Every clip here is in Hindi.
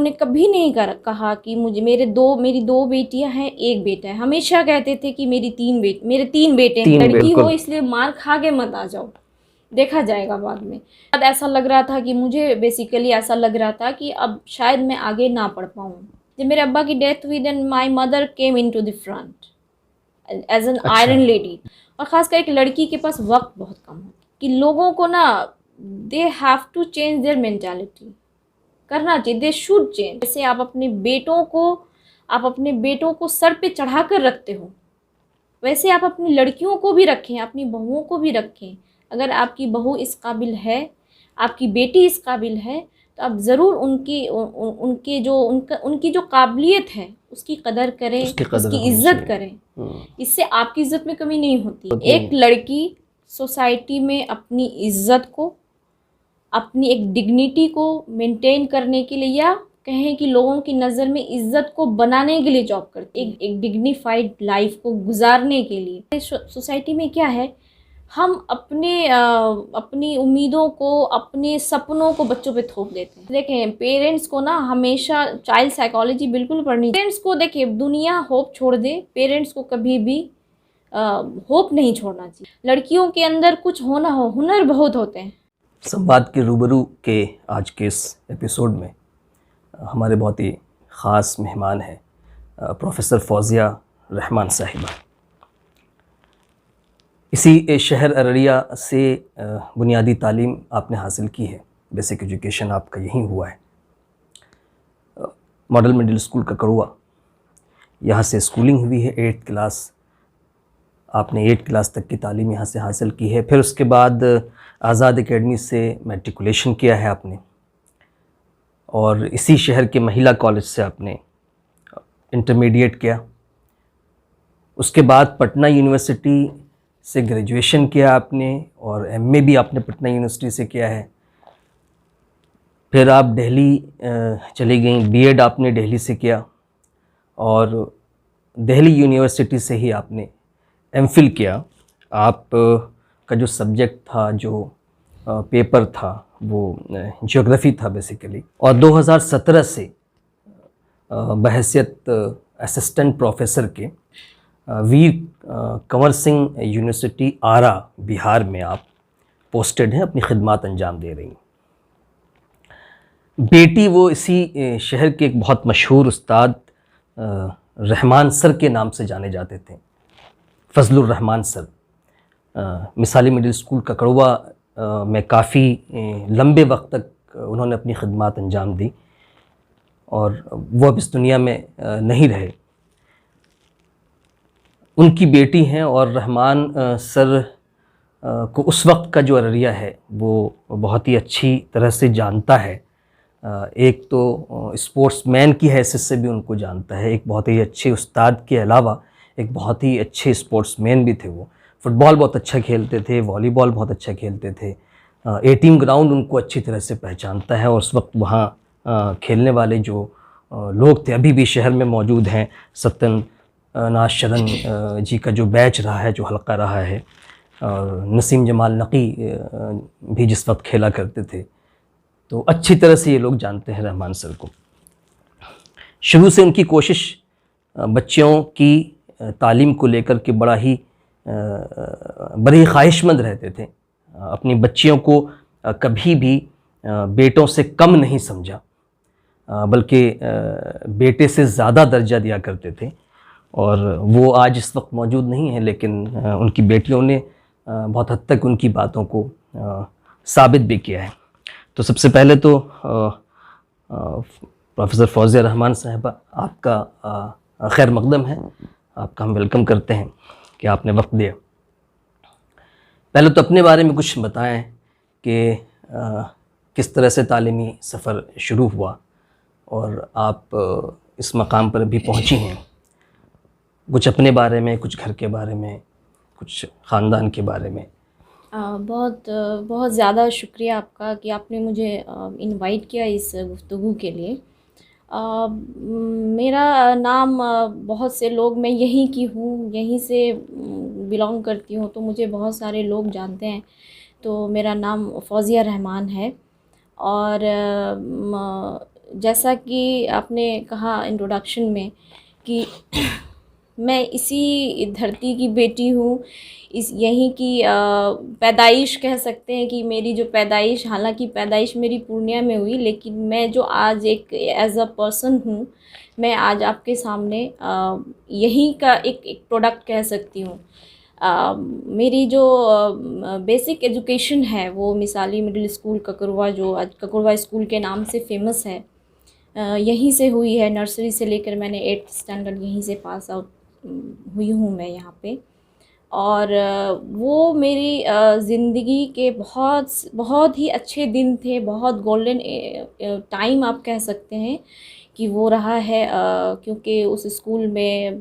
ने कभी नहीं कहा कि मेरी दो बेटियां हैं, एक बेटा है। हमेशा कहते थे कि मेरे तीन बेटे हैं। लड़की हो इसलिए मार खा के मत आ जाओ, देखा जाएगा बाद में। बाद ऐसा लग रहा था कि मुझे बेसिकली ऐसा लग रहा था कि अब शायद मैं आगे ना पढ़ पाऊँ। जब मेरे अब्बा की डेथ हुई, then my mother came into the front as an iron lady. और ख़ासकर एक लड़की के पास वक्त बहुत कम है कि लोगों को ना, they have to change their mentality, करना चाहिए, दे शुड चेंज। जैसे आप अपने बेटों को सर पे चढ़ा कर रखते हो, वैसे आप अपनी लड़कियों को भी रखें, अपनी बहुओं को भी रखें। अगर आपकी बहू इस काबिल है, आपकी बेटी इस काबिल है, तो आप ज़रूर उनकी जो काबिलियत है उसकी कदर करें, उसकी इज्जत करें। इससे आपकी इज्जत में कमी नहीं होती। एक लड़की सोसाइटी में अपनी इज्जत को, अपनी एक डिग्निटी को मेंटेन करने के लिए, या कहें कि लोगों की नज़र में इज्जत को बनाने के लिए जॉब करती है, एक डिग्निफाइड लाइफ को गुजारने के लिए। सोसाइटी में क्या है, हम अपनी उम्मीदों को, अपने सपनों को बच्चों पे थोप देते हैं। देखें, पेरेंट्स को ना हमेशा चाइल्ड साइकोलॉजी बिल्कुल पढ़नी। पेरेंट्स को देखिए, दुनिया होप छोड़ दे, पेरेंट्स को कभी भी होप नहीं छोड़ना चाहिए। लड़कियों के अंदर कुछ होना हो, हुनर बहुत होते हैं। संवाद के रूबरू के आज के इस एपिसोड में हमारे बहुत ही ख़ास मेहमान हैं प्रोफेसर फौजिया रहमान साहिबा। इसी शहर अररिया से बुनियादी तालीम आपने हासिल की है, बेसिक एजुकेशन आपका यहीं हुआ है। मॉडल मिडिल स्कूल ककड़ुआ, यहाँ से स्कूलिंग हुई है। 8th क्लास आपने 8th क्लास तक की तालीम यहाँ से हासिल की है। फिर उसके बाद आज़ाद एकेडमी से मैट्रिकुलेशन किया है आपने, और इसी शहर के महिला कॉलेज से आपने इंटरमीडिएट किया। उसके बाद पटना यूनिवर्सिटी से ग्रेजुएशन किया आपने, और एमए भी आपने पटना यूनिवर्सिटी से किया है। फिर आप दिल्ली चली गई, बीएड आपने दिल्ली से किया, और दिल्ली यूनिवर्सिटी से ही आपने एमफिल किया। आप का जो सब्जेक्ट था, जो पेपर था, वो ज्योग्राफी था बेसिकली। और 2017 से बहैसियत असिस्टेंट प्रोफेसर के वीर कंवर सिंह यूनिवर्सिटी आरा बिहार में आप पोस्टेड हैं, अपनी खिदमत अंजाम दे रही हैं। बेटी वो इसी शहर के एक बहुत मशहूर उस्ताद रहमान सर के नाम से जाने जाते थे, Fazlur Rahman sir. Misali middle school Kakadua में काफ़ी लंबे वक्त तक उन्होंने अपनी खिदमत अंजाम दी, और वो अब इस दुनिया में नहीं रहे। उनकी बेटी हैं, और रहमान सर को उस वक्त का जो अररिया है वो बहुत ही अच्छी तरह से जानता है। एक तो स्पोर्ट्समैन की हैसियत से भी उनको जानता है, एक बहुत ही अच्छे उस्ताद के अलावा एक बहुत ही अच्छे स्पोर्ट्समैन भी थे। वो फुटबॉल बहुत अच्छा खेलते थे, वॉलीबॉल बहुत अच्छा खेलते थे। ए टीम ग्राउंड उनको अच्छी तरह से पहचानता है, और उस वक्त वहाँ खेलने वाले जो लोग थे अभी भी शहर में मौजूद हैं। सत्यन नाज शरण जी का जो बैच रहा है, जो हल्का रहा है, और नसीम जमाल नकी भी जिस वक्त खेला करते थे, तो अच्छी तरह से ये लोग जानते हैं रहमान सर को। शुरू से उनकी कोशिश बच्चों की तालीम को लेकर के बड़े ख्वाहिशमंद रहते थे। अपनी बच्चियों को कभी भी बेटों से कम नहीं समझा, बल्कि बेटे से ज़्यादा दर्जा दिया करते थे। और वो आज इस वक्त मौजूद नहीं है, लेकिन उनकी बेटियों ने बहुत हद तक उनकी बातों को साबित भी किया है। तो सबसे पहले तो प्रोफेसर फौजिया रहमान साहिबा, आपका खैर मकदम है, आपका हम वेलकम करते हैं कि आपने वक्त दिया। पहले तो अपने बारे में कुछ बताएं कि किस तरह से तालीमी सफ़र शुरू हुआ और आप इस मकाम पर भी पहुंची हैं। कुछ अपने बारे में, कुछ घर के बारे में, कुछ ख़ानदान के बारे में। बहुत बहुत ज़्यादा शुक्रिया आपका कि आपने मुझे इनवाइट किया इस गुफ्तगू के लिए। मेरा नाम बहुत से लोग, मैं यहीं की हूँ, यहीं से बिलोंग करती हूँ, तो मुझे बहुत सारे लोग जानते हैं। तो मेरा नाम फौजिया रहमान है, और जैसा कि आपने कहा इंट्रोडक्शन में कि मैं इसी धरती की बेटी हूँ, इस यहीं की पैदाइश कह सकते हैं कि मेरी जो पैदाइश, हालांकि पैदाइश मेरी पूर्णिया में हुई, लेकिन मैं जो आज एक एज अ पर्सन हूँ, मैं आज आपके सामने यहीं का एक प्रोडक्ट कह सकती हूँ। मेरी जो बेसिक एजुकेशन है वो मिसाली मिडिल स्कूल ककरवा, जो आज ककरवा स्कूल के नाम से फेमस है, यहीं से हुई है। नर्सरी से लेकर मैंने 8th स्टैंडर्ड यहीं से पास आउट हुई हूँ मैं यहाँ पे। और वो मेरी ज़िंदगी के बहुत ही अच्छे दिन थे, बहुत गोल्डन टाइम आप कह सकते हैं कि वो रहा है, क्योंकि उस स्कूल में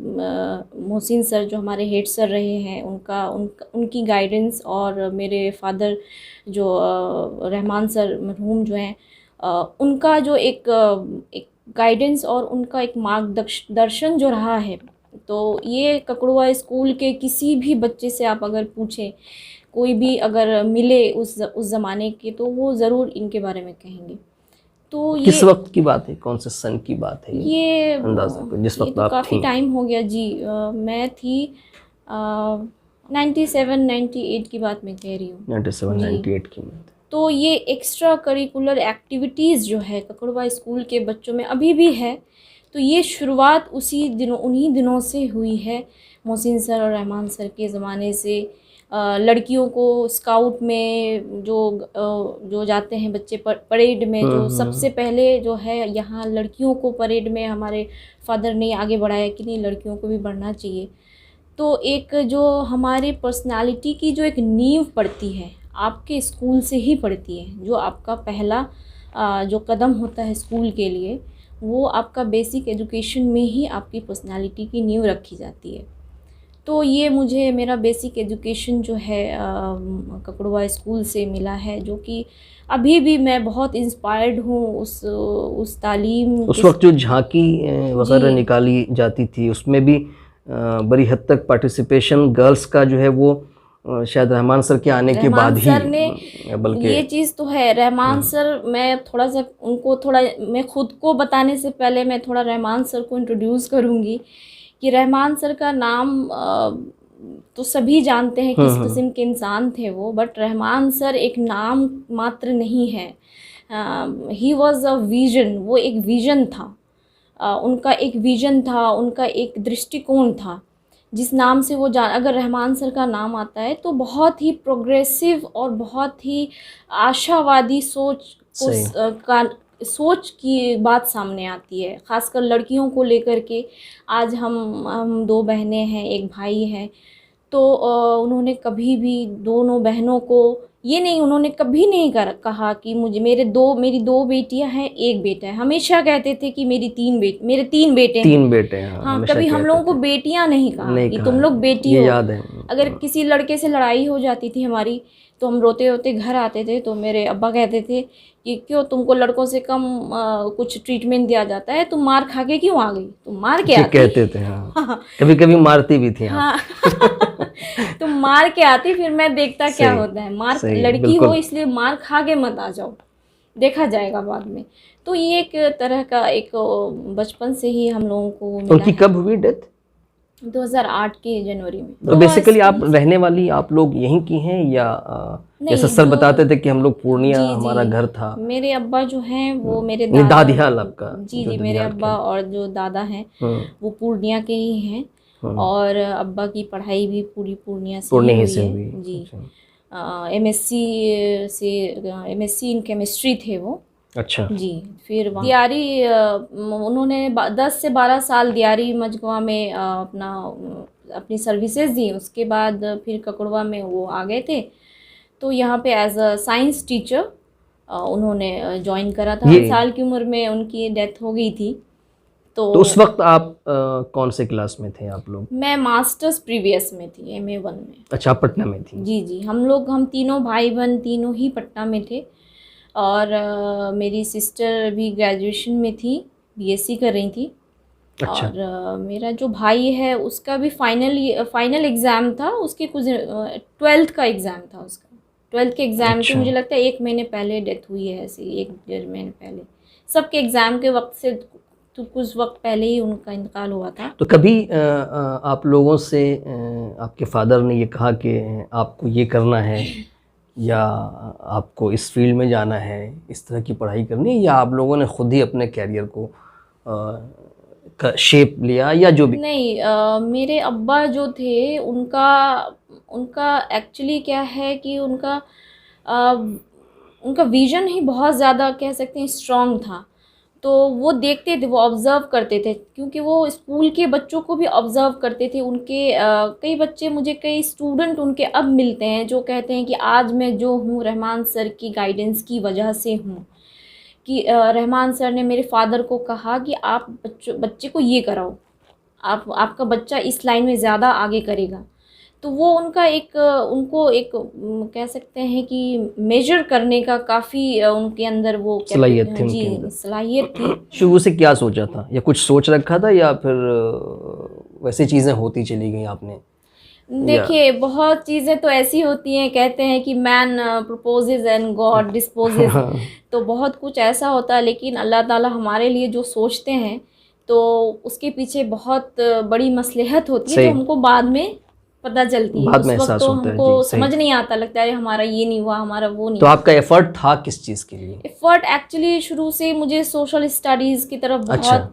मोहसिन सर जो हमारे हेड सर रहे हैं, उनकी गाइडेंस, और मेरे फादर जो रहमान सर मरहूम जो हैं, उनका जो एक गाइडेंस और उनका एक मार्गदर्शन जो रहा है, तो ये ककड़ुआ स्कूल के किसी भी बच्चे से आप अगर पूछें, कोई भी अगर मिले उस ज़माने के, तो वो ज़रूर इनके बारे में कहेंगे। तो ये किस वक्त की बात है, कौन से सन की बात है ये अंदाजा जिस वक्त तो आप काफ़ी थी? टाइम हो गया जी। मैं थी 97-98 की बात मैं कह रही हूँ। 97-98 की बात। तो ये एक्स्ट्रा करिकुलर एक्टिविटीज़ जो है ककड़ुआ स्कूल के बच्चों में अभी भी है, तो ये शुरुआत उन्हीं दिनों से हुई है, मोहसिन सर और रहमान सर के ज़माने से। लड़कियों को स्काउट में जो जाते हैं बच्चे परेड में, जो सबसे पहले जो है यहाँ लड़कियों को परेड में हमारे फादर ने आगे बढ़ाया कि नहीं, लड़कियों को भी बढ़ना चाहिए। तो एक जो हमारी पर्सनालिटी की जो एक नींव पड़ती है, आपके स्कूल से ही पड़ती है। जो आपका पहला जो कदम होता है स्कूल के लिए, वो आपका बेसिक एजुकेशन में ही आपकी पर्सनालिटी की नींव रखी जाती है। तो ये मुझे मेरा बेसिक एजुकेशन जो है ककड़ुआ स्कूल से मिला है, जो कि अभी भी मैं बहुत इंस्पायर्ड हूँ उस तालीम। उस वक्त जो झांकी वगैरह निकाली जाती थी, उसमें भी बड़ी हद तक पार्टिसिपेशन गर्ल्स का जो है वो शायद रहमान सर के आने के बाद ही, बल्कि ये चीज़ तो है रहमान सर, मैं थोड़ा सा उनको मैं खुद को बताने से पहले मैं थोड़ा रहमान सर को इंट्रोड्यूस करूँगी कि रहमान सर का नाम तो सभी जानते हैं किस किस्म के इंसान थे वो, बट रहमान सर एक नाम मात्र नहीं है। ही वॉज अ विजन, वो एक विजन था, उनका एक विजन था, उनका एक दृष्टिकोण था, जिस नाम से वो अगर रहमान सर का नाम आता है तो बहुत ही प्रोग्रेसिव और बहुत ही आशावादी सोच की बात सामने आती है, ख़ासकर लड़कियों को लेकर के। आज हम 2 बहनें हैं, 1 भाई है, तो उन्होंने कभी भी दोनों बहनों को उन्होंने कभी नहीं कहा कि मेरी 2 बेटियां हैं, 1 बेटा है। हमेशा कहते थे कि मेरे 3 बेटे हैं। हाँ, कभी हम लोगों को बेटियां नहीं कहा कि तुम लोग बेटी हो। याद है। अगर किसी लड़के से लड़ाई हो जाती थी हमारी, तो हम रोते रोते घर आते थे, तो मेरे अब्बा कहते थे कि क्यों तुमको लड़कों से कम कुछ ट्रीटमेंट दिया जाता है, तुम मार खा के क्यों आ गई, तुम मार के आती, कहते थे। हाँ। कभी कभी मारती भी थी। हाँ। तुम मार के आती, फिर मैं देखता क्या होता है। लड़की हो इसलिए मार खा के मत आ जाओ, देखा जाएगा बाद में। तो ये एक तरह का एक बचपन से ही हम लोगों को मिला। उनकी कब हुई डेथ? 2008 के जनवरी में। तो बेसिकली आप रहने वाली आप लोग यहीं की हैं या जैसा सर बताते थे कि हम लोग पूर्णिया हमारा घर था? मेरे अब्बा जो हैं वो मेरे दादियाल आपका? जी, मेरे अब्बा और जो दादा हैं वो पूर्णिया के ही हैं, और अब्बा की पढ़ाई भी पूरी पूर्णिया से हुई है जी। एमएससी इन केमिस्ट्री थे वो। अच्छा जी। फिर दियारी उन्होंने 10 से 12 साल दियारी मजगवा में अपनी सर्विसेज दी। उसके बाद फिर ककड़ुआ में वो आ गए थे, तो यहाँ पे एज अ साइंस टीचर उन्होंने ज्वाइन करा था। 8 साल की उम्र में उनकी डेथ हो गई थी। तो उस वक्त आप कौन से क्लास में थे आप लोग? मैं मास्टर्स प्रीवियस में थी, MA1 में। अच्छा, पटना में थी? जी। हम तीनों भाई बहन तीनों ही पटना में थे, और मेरी सिस्टर भी ग्रेजुएशन में थी, BSc कर रही थी। अच्छा। और मेरा जो भाई है उसका भी फाइनल एग्ज़ाम था, उसके कुछ 12th का एग्ज़ाम था उसका। 12th के एग्ज़ाम के मुझे लगता है 1 महीने पहले डेथ हुई है, ऐसे 1-1.5 महीने पहले। सबके एग्ज़ाम के वक्त से तो कुछ वक्त पहले ही उनका इंतकाल हुआ था। तो कभी आप लोगों से आपके फादर ने ये कहा कि आपको ये करना है या आपको इस फील्ड में जाना है, इस तरह की पढ़ाई करनी है, या आप लोगों ने खुद ही अपने कैरियर को का शेप लिया या जो भी? नहीं, मेरे अब्बा जो थे उनका एक्चुअली क्या है कि उनका विज़न ही बहुत ज़्यादा कह सकते हैं स्ट्रॉन्ग था। तो वो देखते थे, वो ऑब्ज़र्व करते थे, क्योंकि वो स्कूल के बच्चों को भी ऑब्ज़र्व करते थे। उनके कई बच्चे, मुझे कई स्टूडेंट उनके अब मिलते हैं जो कहते हैं कि आज मैं जो हूँ रहमान सर की गाइडेंस की वजह से हूँ, कि रहमान सर ने मेरे फादर को कहा कि आप बच्चे को ये कराओ, आपका बच्चा इस लाइन में ज़्यादा आगे करेगा। तो वो उनको एक कह सकते हैं कि मेजर करने का काफ़ी उनके अंदर वो सलाहियत थी, जी सलाहियत थी। शुरू से क्या सोचा था, या कुछ सोच रखा था, या फिर वैसे चीज़ें होती चली गई आपने? देखिए, बहुत चीज़ें तो ऐसी होती हैं, कहते हैं कि man proposes and God disposes. तो बहुत कुछ ऐसा होता है, लेकिन अल्लाह ताला हमारे लिए जो सोचते हैं तो उसके पीछे बहुत बड़ी मसलहत होती है, जो हमको बाद में पता चलती है। बाद में उस वक्त एहसास तो होता है, हमको जी, समझ नहीं आता, लगता है हमारा ये नहीं हुआ, हमारा वो नहीं तो हुआ। आपका एफर्ट था किस चीज़ के लिए? एफर्ट एक्चुअली शुरू से मुझे सोशल स्टडीज़ की तरफ बहुत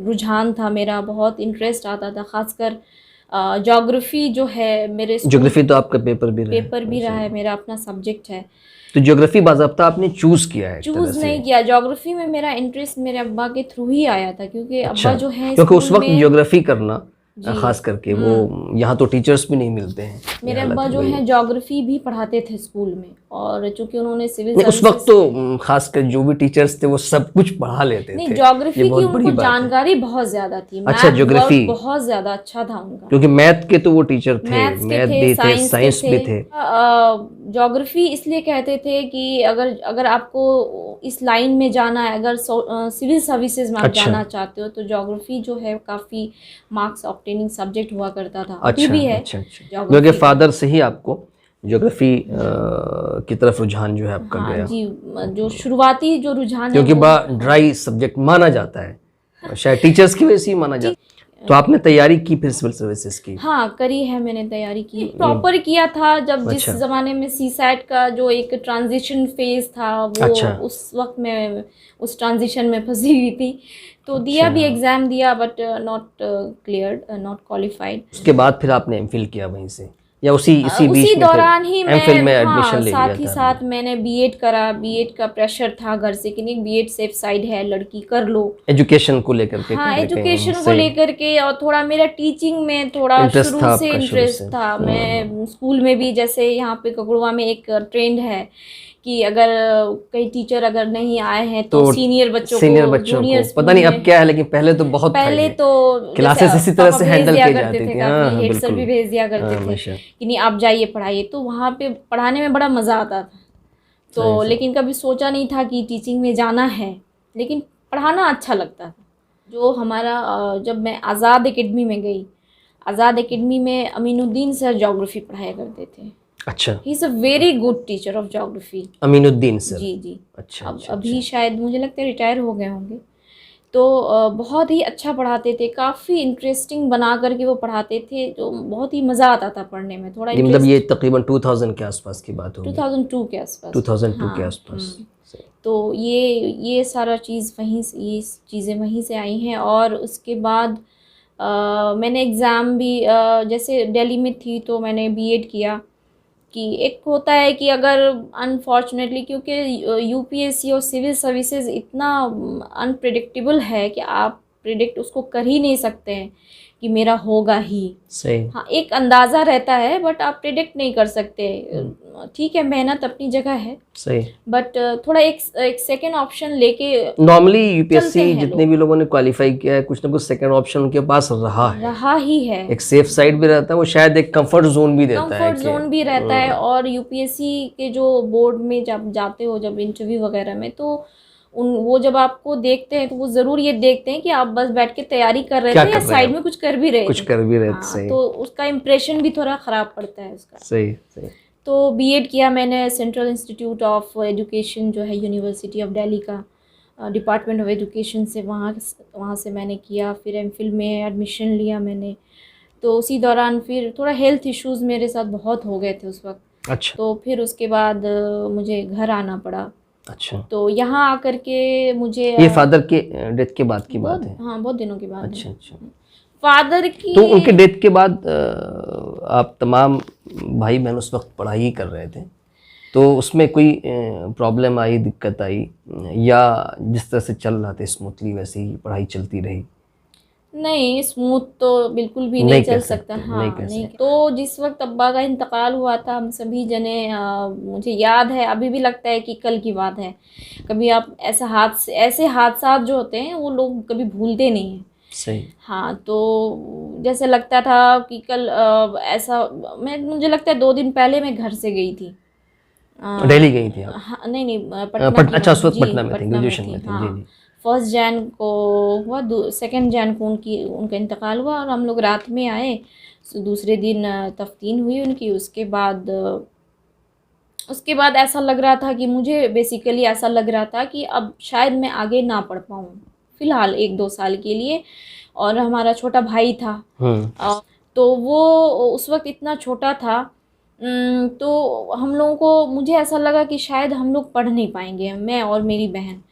रुझान था, मेरा बहुत इंटरेस्ट आता था। ख़ासकर ज्योग्राफी जो है, मेरे ज्योग्राफी तो आपका पेपर भी रहा है, मेरा अपना सब्जेक्ट है। तो ज्योग्राफी बाज़ाब्ता आपने चूज़ किया है? चूज़ नहीं किया, ज्योग्राफी में मेरा इंटरेस्ट मेरे अब्बा के थ्रू ही आया था, क्योंकि अब्बा जो है क्योंकि उस वक्त ज्योग्राफी करना खास करके वो यहाँ तो टीचर्स भी नहीं मिलते हैं। मेरे अब्बा जो है ज्योग्राफी भी पढ़ाते थे स्कूल में, और चूंकि उन्होंने सिविल उस वक्त तो खासकर जो भी टीचर्स थे वो सब कुछ पढ़ा लेते थे। नहीं, ज्योग्राफी की उनको जानकारी बहुत ज्यादा थी। अच्छा, ज्योग्राफी बहुत ज्यादा अच्छा था उनका, क्योंकि मैथ के तो वो टीचर थे, मैथ भी थे, साइंस भी थे। ज्योग्राफी इसलिए कहते थे कि अगर आपको इस लाइन में जाना है, अगर सिविल सर्विसेज में आप जाना चाहते हो, तो ज्योग्राफी जो है काफ़ी मार्क्स ऑब्टेनिंग सब्जेक्ट हुआ करता था। अभी भी है। क्योंकि फादर से ही आपको ज्योग्राफी की तरफ रुझान जो है आपका गया। जी, जो शुरुआती जो रुझान है, क्योंकि बड़ा ड्राई सब्जेक्ट माना जाता है, शायद टीचर्स की वजह से ही माना जाता है। तो आपने तैयारी की फिर सिविल सर्विसेज की? हाँ, करी है मैंने, तैयारी की, प्रॉपर किया था। जब जिस ज़माने में सीसैट का जो एक ट्रांजिशन फेज था, वो उस वक्त मैं उस ट्रांजिशन में फंसी हुई थी, तो दिया भी, एग्ज़ाम दिया, but not cleared, not qualified. उसके बाद फिर आपने एमफिल किया वहीं से, या उसी बीच दौरान ही मैं एडमिशन ले लिया था? साथ ही साथ मैंने बीएड करा। बीएड का प्रेशर था घर से कि नहीं, बीएड सेफ साइड है, लड़की कर लो, एजुकेशन को लेकर के। हाँ, एजुकेशन को लेकर के, और थोड़ा मेरा टीचिंग में थोड़ा शुरू से इंटरेस्ट था। मैं स्कूल में भी, जैसे यहाँ पे ककड़ुआ में एक ट्रेंड है कि अगर कई टीचर अगर नहीं आए हैं तो सीनियर बच्चों को, पता नहीं अब क्या है, लेकिन पहले तो बहुत पहले तो क्लासेस इसी तरह से हैंडल किए जाते थे। हाँ, हेड सर भी भेज दिया करते थे कि नहीं आप जाइए पढ़ाइए, तो वहाँ पे पढ़ाने में बड़ा मज़ा आता था। तो लेकिन कभी सोचा नहीं था कि टीचिंग में जाना है, लेकिन पढ़ाना अच्छा लगता था। जो हमारा जब मैं आज़ाद एकेडमी में गई, आज़ाद एकेडमी में अमीनुद्दीन सर ज्योग्राफी पढ़ाया करते थे। अच्छा, he is a very good teacher of geography. Aminuddin sir? जी। अच्छा, अभी शायद मुझे लगता है रिटायर हो गए होंगे। तो बहुत ही अच्छा पढ़ाते थे, काफ़ी इंटरेस्टिंग बना करके वो पढ़ाते थे, जो बहुत ही मज़ा आता था पढ़ने में। थोड़ा मतलब ये तकरीबन 2000 के आसपास की बात होगी? 2002 के आसपास। 2002 के आसपास। तो ये सारा चीज़ वहीं से, ये चीज़ें वहीं से आई हैं। और उसके बाद मैंने एग्ज़ाम भी जैसे दिल्ली में थी तो मैंने बीएड किया। कि एक होता है कि अगर अनफॉर्चुनेटली, क्योंकि यूपीएससी और सिविल सर्विसेज इतना अनप्रेडिक्टेबल है कि आप प्रिडिक्ट उसको कर ही नहीं सकते हैं कि मेरा होगा ही। सही। हाँ, एक अंदाज़ा रहता है, बट आप प्रिडिक्ट नहीं कर सकते। ठीक है, मेहनत अपनी जगह है, सही, बट थोड़ा एक सेकेंड ऑप्शन लेके नॉर्मली यूपीएससी जितने भी लोगों ने क्वालिफाई किया है, कुछ ना कुछ सेकेंड ऑप्शन उनके पास रहा ही है। एक सेफ साइड भी रहता है, वो शायद एक कंफर्ट जोन भी देता है, कंफर्ट जोन भी रहता है। और यूपीएससी के जो बोर्ड में जब जाते हो, जब इंटरव्यू वगैरह में, तो वो जब आपको देखते हैं तो वो ज़रूर ये देखते हैं कि आप बस बैठ के तैयारी कर रहे थे या साइड में कुछ कर भी रहे थे। सही। तो उसका इम्प्रेशन भी थोड़ा ख़राब पड़ता है उसका। सही। तो बीएड किया मैंने सेंट्रल इंस्टीट्यूट ऑफ एजुकेशन जो है यूनिवर्सिटी ऑफ दिल्ली का, डिपार्टमेंट ऑफ एजुकेशन से, वहाँ से मैंने किया। फिर एमफिल में एडमिशन लिया मैंने। तो उसी दौरान फिर थोड़ा हेल्थ इश्यूज़ मेरे साथ बहुत हो गए थे उस वक्त। अच्छा। तो फिर उसके बाद मुझे घर आना पड़ा। अच्छा। तो यहाँ आकर के मुझे ये फादर के डेथ के बाद की बात है? हाँ, बहुत दिनों के बाद। अच्छा अच्छा। फादर की तो उनके डेथ के बाद आप तमाम भाई बहन उस वक्त पढ़ाई कर रहे थे, तो उसमें कोई प्रॉब्लम आई, दिक्कत आई, या जिस तरह से चल रहा था स्मूथली वैसे ही पढ़ाई चलती रही? नहीं, स्मूथ तो बिल्कुल भी नहीं चल सकता। हाँ, नहीं। तो जिस वक्त अब्बा का इंतकाल हुआ था, हम सभी जने, मुझे याद है, अभी भी लगता है कि कल की बात है। कभी आप ऐसे हादसा जो होते हैं वो लोग कभी भूलते नहीं हैं। सही। हाँ, तो जैसे लगता था कि कल ऐसा, मुझे लगता है 2 दिन पहले मैं घर से गई थी। दिल्ली गई थी आप? हाँ, नहीं, पटना की। अच्छा, उस वक्त जी, पटना में थी, ग्रेजुएशन में थी। हाँ। जी जी। 1 जैन को हुआ, 2 जैन को उनका इंतकाल हुआ, और हम लोग रात में आए। दूसरे दिन तफ्तीन हुई उनकी। उसके बाद ऐसा लग रहा था कि मुझे बेसिकली ऐसा लग रहा था कि अब शायद मैं आगे ना पढ़ पाऊँ फ़िलहाल 1-2 साल के लिए। और हमारा छोटा भाई था, तो वो उस वक्त इतना छोटा था। तो हम लोगों को, मुझे ऐसा लगा कि शायद हम लोग पढ़ नहीं पाएंगे, मैं और मेरी बहन।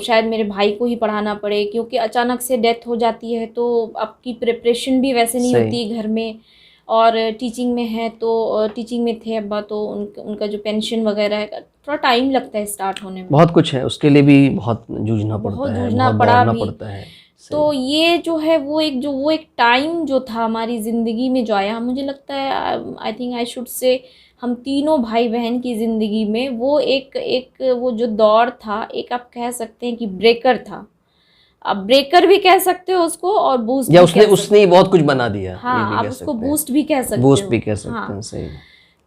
शायद मेरे भाई को ही पढ़ाना पड़े, क्योंकि अचानक से डेथ हो जाती है तो आपकी प्रिपरेशन भी वैसे नहीं होती घर में। और टीचिंग में है, तो टीचिंग में थे अब्बा, तो उनका जो पेंशन वगैरह है, थोड़ा टाइम लगता है स्टार्ट होने में। बहुत कुछ है, उसके लिए भी बहुत जूझना पड़ता है, बहुत दौड़ना पड़ता है। तो ये जो है वो एक टाइम जो था हमारी ज़िंदगी में जो आया, मुझे लगता है, I think I should say, हम तीनों भाई बहन की ज़िंदगी में वो एक वो जो दौर था, एक आप कह सकते हैं कि ब्रेकर था। अब ब्रेकर भी कह सकते हो उसको, और बूस्ट या भी उसने ही बहुत कुछ बना दिया। हाँ, आप उसको बूस्ट भी कह सकते हो। बूस्ट भी कह सकते हैं। सही।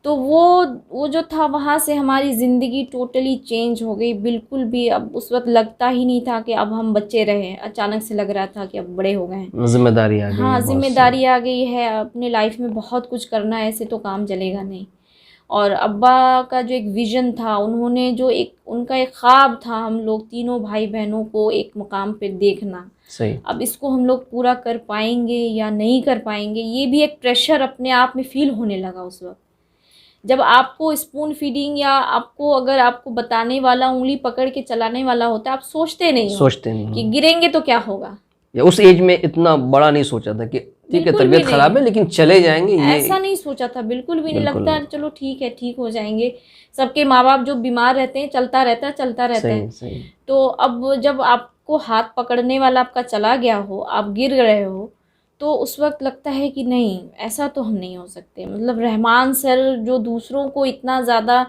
तो वो जो था, वहाँ से हमारी ज़िंदगी टोटली चेंज हो गई। बिल्कुल भी अब उस वक्त लगता ही नहीं था कि अब हम बच्चे रहे। अचानक से लग रहा था कि अब बड़े हो गए हैं, जिम्मेदारी आ गई। हाँ, जिम्मेदारी आ गई है, अपने लाइफ में बहुत कुछ करना है, ऐसे तो काम चलेगा नहीं। और अब्बा का जो एक विज़न था, उन्होंने जो उनका एक ख्वाब था, हम लोग तीनों भाई बहनों को एक मुकाम पे देखना। सही। अब इसको हम लोग पूरा कर पाएंगे या नहीं कर पाएंगे, ये भी एक प्रेशर अपने आप में फील होने लगा उस वक्त। जब आपको स्पून फीडिंग, या अगर आपको बताने वाला उंगली पकड़ के चलाने वाला होता है, आप सोचते नहीं कि गिरेंगे तो क्या होगा। या उस एज में इतना बड़ा नहीं सोचा था कि ठीक है तबीयत खराब है लेकिन चले जाएंगे, ये ऐसा नहीं सोचा था, बिल्कुल भी नहीं। लगता है चलो ठीक है, ठीक हो जाएंगे। सबके माँ बाप जो बीमार रहते हैं, चलता रहता है। तो अब जब आपको हाथ पकड़ने वाला आपका चला गया हो, आप गिर रहे हो, तो उस वक्त लगता है कि नहीं, ऐसा तो हम नहीं हो सकते। मतलब रहमान सर जो दूसरों को इतना ज़्यादा,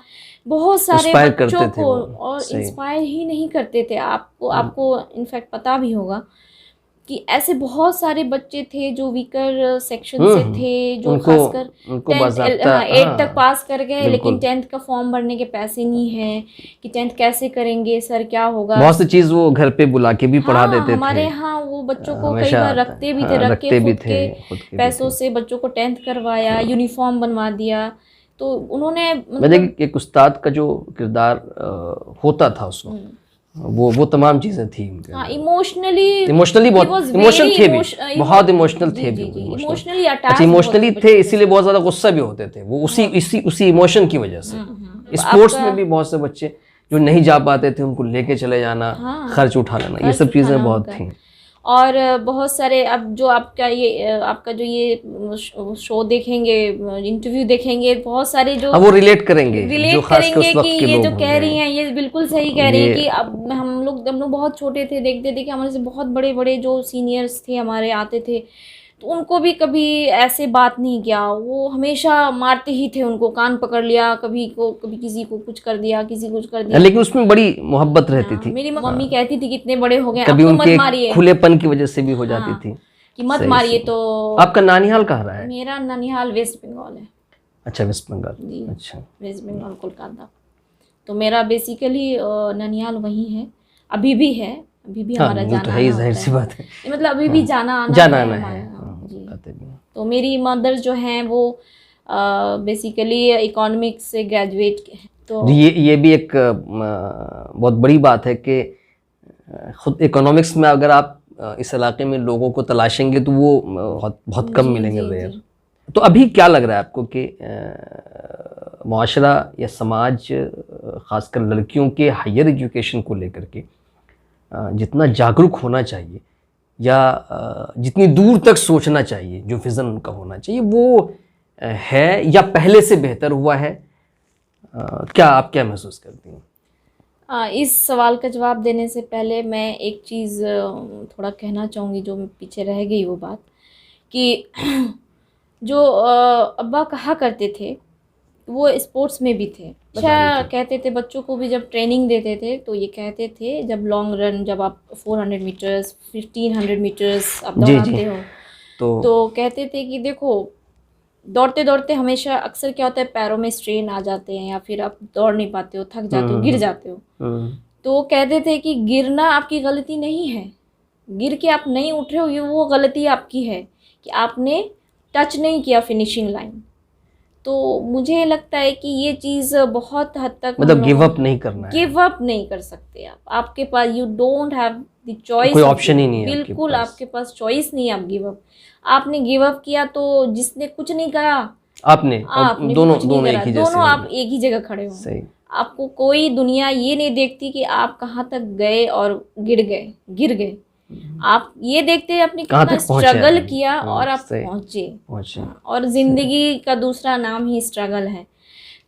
बहुत सारे बच्चों को, और इंस्पायर ही नहीं करते थे। आपको इनफैक्ट पता भी होगा कि ऐसे बहुत सारे बच्चे थे जो वीकर सेक्शन से थे, जो खासकर 8 तक पास कर गए, लेकिन 10th का फॉर्म भरने के पैसे नहीं है कि 10th कैसे करेंगे सर, क्या होगा। बहुत सी चीज वो घर पे बुला के भी पढ़ा देते थे। हमारे यहाँ वो बच्चों को कई बार रखते भी थे, रख के खुद के पैसों से बच्चों को 10th करवाया, यूनिफॉर्म बनवा दिया। तो उन्होंने, मतलब एक उस्ताद का जो किरदार होता था उसमें, वो तमाम चीजें थी। हाँ, इमोशनली बहुत इमोशनल थे भी, बहुत इमोशनल थे भी, इमोशनली थे, इसीलिए बहुत ज्यादा गुस्सा भी होते थे वो उसी इमोशन की वजह से। स्पोर्ट्स में भी बहुत से बच्चे जो नहीं जा पाते थे, उनको लेके चले जाना, खर्च उठा लेना, ये सब चीजें बहुत थी। और बहुत सारे, अब जो आपका जो ये शो देखेंगे, इंटरव्यू देखेंगे, बहुत सारे जो वो रिलेट करेंगे कि ये जो कह रही हैं, ये बिल्कुल सही कह रही हैं कि अब हम लोग बहुत छोटे थे, देखते थे कि हमारे से बहुत बड़े बड़े जो सीनियर्स थे हमारे आते थे, तो उनको भी कभी ऐसे बात नहीं किया। वो हमेशा मारते ही थे, उनको कान पकड़ लिया, कभी किसी को कुछ कर दिया, किसी को कुछ कर दिया, लेकिन उसमें बड़ी मोहब्बत रहती थी। मेरी मम्मी कहती थी कितने बड़े हो गए, कभी उनके खुलेपन की वजह से भी हो जाती थी कि मत मारिए। तो आपका नानिहाल कहाँ रहा है? मेरा नानिहाल वेस्ट बंगाल है। अच्छा, वेस्ट बंगाल। अच्छा, वेस्ट बंगाल, कोलकाता। तो मेरा बेसिकली नानिहाल वही है, अभी भी है, अभी भी हमारा जाना तो है, जाहिर सी बात है, मतलब अभी भी जाना आना है। तो मेरी मदर जो हैं वो बेसिकली इकोनॉमिक्स से ग्रेजुएट हैं। तो ये भी एक बहुत बड़ी बात है कि खुद इकोनॉमिक्स में अगर आप इस इलाके में लोगों को तलाशेंगे तो वो बहुत कम मिलेंगे रेयर। तो अभी क्या लग रहा है आपको कि मुआशरा या समाज ख़ासकर लड़कियों के हायर एजुकेशन को लेकर के जितना जागरूक होना चाहिए या जितनी दूर तक सोचना चाहिए, जो विज़न उनका होना चाहिए, वो है या पहले से बेहतर हुआ है? क्या आप क्या महसूस करती हैं? इस सवाल का जवाब देने से पहले मैं एक चीज़ थोड़ा कहना चाहूँगी, जो पीछे रह गई वो बात, कि जो अब्बा कहा करते थे वो स्पोर्ट्स में भी थे। अच्छा कहते थे बच्चों को भी, जब ट्रेनिंग देते थे तो ये कहते थे जब लॉन्ग रन, जब आप 400 मीटर्स 1500 मीटर्स आप दौड़ाते हो तो कहते थे कि देखो दौड़ते दौड़ते हमेशा अक्सर क्या होता है, पैरों में स्ट्रेन आ जाते हैं या फिर आप दौड़ नहीं पाते हो, थक जाते हो, गिर जाते हो। तो कहते थे कि गिरना आपकी गलती नहीं है, गिर के आप नहीं उठ रहे हो ये वो गलती आपकी है कि आपने टच नहीं किया फिनिशिंग लाइन। तो मुझे लगता है कि ये चीज़ बहुत हद तक मतलब गिव अप नहीं करना है, गिव अप नहीं कर सकते आप, आपके पास you don't have the choice, कोई ऑप्शन ही नहीं है, बिल्कुल आपके पास चॉइस नहीं है। आप गिव अप, आपने गिव अप किया तो जिसने कुछ नहीं करा आपने दोनों आप एक ही जगह खड़े हो। सही। आपको कोई दुनिया ये नहीं देखती कि आप कहाँ तक गए और गिर गए, आप ये देखते हैं आपने कितना स्ट्रगल किया और आप पहुंचे। और जिंदगी का दूसरा नाम ही स्ट्रगल है।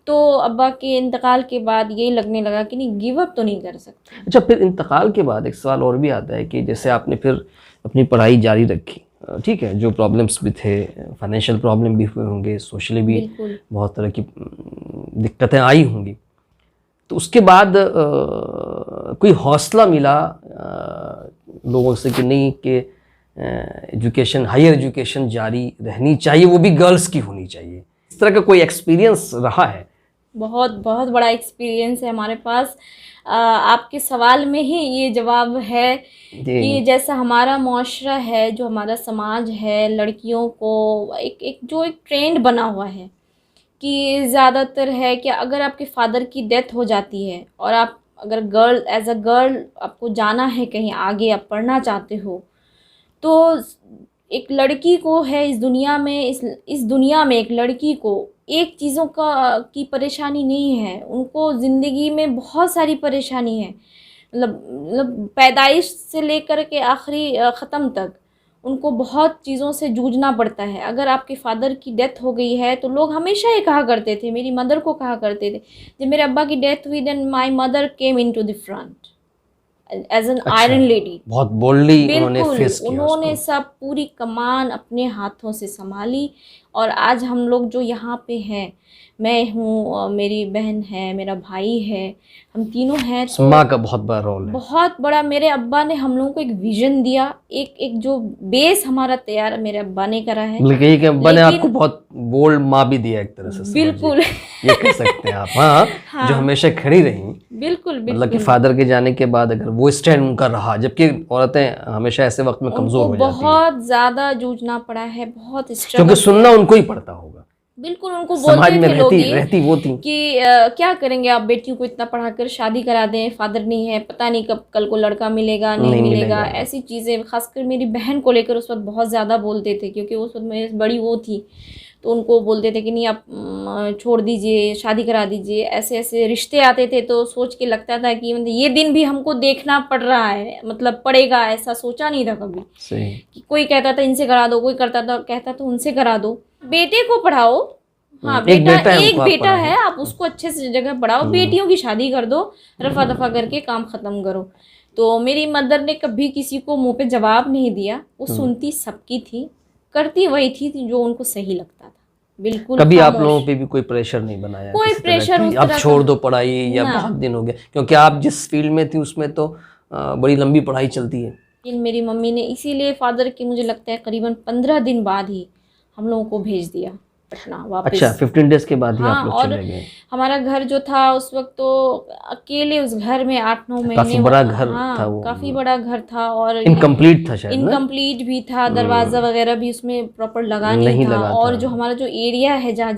तो अब्बा के इंतकाल के बाद यही लगने लगा कि नहीं, गिव अप तो नहीं कर सकते। अच्छा, फिर इंतकाल के बाद एक सवाल और भी आता है कि जैसे आपने फिर अपनी पढ़ाई जारी रखी, ठीक है, जो प्रॉब्लम्स भी थे, फाइनेंशियल प्रॉब्लम भी हुए होंगे, सोशली भी बहुत तरह की दिक्कतें आई होंगी, तो उसके बाद कोई हौसला मिला लोगों से कि नहीं, कि एजुकेशन, हायर एजुकेशन जारी रहनी चाहिए, वो भी गर्ल्स की होनी चाहिए? इस तरह का कोई एक्सपीरियंस रहा है? बहुत बहुत बड़ा एक्सपीरियंस है हमारे पास। आपके सवाल में ही ये जवाब है कि जैसा हमारा मुआशरा है, जो हमारा समाज है, लड़कियों को एक ट्रेंड बना हुआ है कि ज़्यादातर है कि अगर आपके फादर की डेथ हो जाती है और आप अगर गर्ल, एज अ गर्ल आपको जाना है कहीं आगे, आप पढ़ना चाहते हो, तो एक लड़की को है इस दुनिया में, इस दुनिया में एक लड़की को एक चीज़ों की परेशानी नहीं है, उनको ज़िंदगी में बहुत सारी परेशानी है। मतलब पैदाइश से लेकर के आखिरी ख़त्म तक उनको बहुत चीज़ों से जूझना पड़ता है। अगर आपके फादर की डेथ हो गई है तो लोग हमेशा ये कहा करते थे, मेरी मदर को कहा करते थे, जब मेरे अब्बा की डेथ हुई then my mother came into the front as an iron lady. बहुत बोल्डली उन्होंने सब पूरी कमान अपने हाथों से संभाली। और आज हम लोग जो यहाँ पे हैं, मैं हूँ, मेरी बहन है, मेरा भाई है, हम तीनों हैं। तो माँ का बहुत बड़ा रोल है, बहुत बड़ा। मेरे अब्बा ने हम लोगों को एक विजन दिया, एक जो बेस हमारा तैयार मेरे अब्बा ने करा है। यही कि अब्बा ने आपको बहुत बोल्ड माँ भी दिया एक तरह से, बिल्कुल ये कह सकते हैं आप। हाँ, जो हमेशा खड़ी रही, बिल्कुल। मतलब कि फादर के जाने के बाद अगर वो स्टैंड उनका रहा, जबकि औरतें हमेशा ऐसे वक्त में कमजोर हो जाती हैं, बहुत ज्यादा जूझना पड़ा है, बहुत स्ट्रगल, क्योंकि सुनना उनको ही पड़ता होगा। बिल्कुल, उनको बोलते समाज में थे लोग रहती वो थी कि क्या करेंगे आप, बेटियों को इतना पढ़ाकर शादी करा दें, फादर नहीं है, पता नहीं कब कल को लड़का मिलेगा नहीं मिलेगा, ऐसी चीज़ें। खासकर मेरी बहन को लेकर उस वक्त बहुत ज़्यादा बोलते थे, क्योंकि उस वक्त मेरी बड़ी वो थी, तो उनको बोलते थे कि नहीं आप छोड़ दीजिए, शादी करा दीजिए। ऐसे ऐसे रिश्ते आते थे तो सोच के लगता था कि मतलब ये दिन भी हमको देखना पड़ रहा है, मतलब पड़ेगा, ऐसा सोचा नहीं था कभी। कि कोई कहता था इनसे करा दो, कोई कहता था उनसे करा दो, बेटे को पढ़ाओ। हाँ, एक बेटा है, आप उसको अच्छे से जगह पढ़ाओ, बेटियों की शादी कर दो, रफा दफा करके काम खत्म करो। तो मेरी मदर ने कभी किसी को मुंह पे जवाब नहीं दिया, वो सुनती सबकी थी, करती वही थी जो उनको सही लगता था। बिल्कुल। कभी आप लोगों पे भी कोई प्रेशर नहीं बनाया? कोई प्रेशर आप छोड़ दो पढ़ाई, या बहुत दिन हो गया, क्योंकि आप जिस फील्ड में थी उसमें तो बड़ी लंबी पढ़ाई चलती है। मेरी मम्मी ने इसीलिए फादर की, मुझे लगता है करीबन 15 दिन बाद ही हम लोगों को भेज दिया। पटना वापस। अच्छा, 15 डेज के बाद ही हाँ, आप लोग और चले गए। हमारा घर जो था उस वक्त तो अकेले उस घर में 8-9 महीने, काफी बड़ा घर हाँ, था वो, काफी बड़ा घर था और इनकम्प्लीट था शायद ना? इनकम्प्लीट भी था, दरवाजा वगैरह भी उसमें प्रॉपर लगा नहीं था। और जो हमारा जो एरिया है जहाँ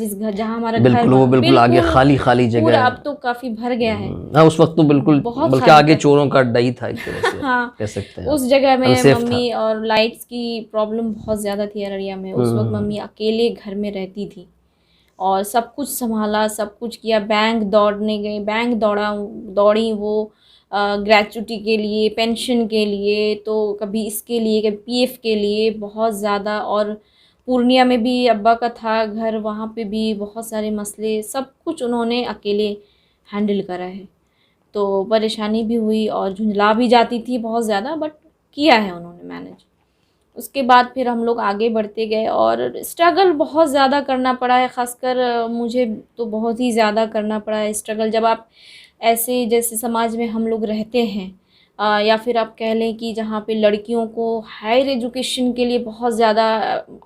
हमारा घर, बिल्कुल वो बिल्कुल आगे खाली खाली जगह पूरा है। अब तो काफी भर गया है। हाँ, उस वक्त तो बिल्कुल, बहुत बल्कि खाली आगे था। चोरों का अड्डा ही था एक तरह से हाँ, कह सकते हैं। उस जगह में Unsafe मम्मी, और लाइट्स की प्रॉब्लम बहुत ज़्यादा थी अररिया में उस वक्त। मम्मी अकेले घर में रहती थी और सब कुछ संभाला, सब कुछ किया। बैंक दौड़ने गए, बैंक दौड़ी वो ग्रेचुटी के लिए, पेंशन के लिए, तो कभी इसके लिए, कभी पीएफ के लिए, बहुत ज़्यादा। और पूर्णिया में भी अब्बा का था घर, वहाँ पे भी बहुत सारे मसले, सब कुछ उन्होंने अकेले हैंडल करा है। तो परेशानी भी हुई और झुंझला भी जाती थी बहुत ज़्यादा, बट किया है उन्होंने मैनेज। उसके बाद फिर हम लोग आगे बढ़ते गए और स्ट्रगल बहुत ज़्यादा करना पड़ा है, ख़ासकर मुझे तो बहुत ही ज़्यादा करना पड़ा है स्ट्रगल। जब आप ऐसे जैसे समाज में हम लोग रहते हैं, या फिर आप कह लें कि जहाँ पे लड़कियों को हायर एजुकेशन के लिए बहुत ज़्यादा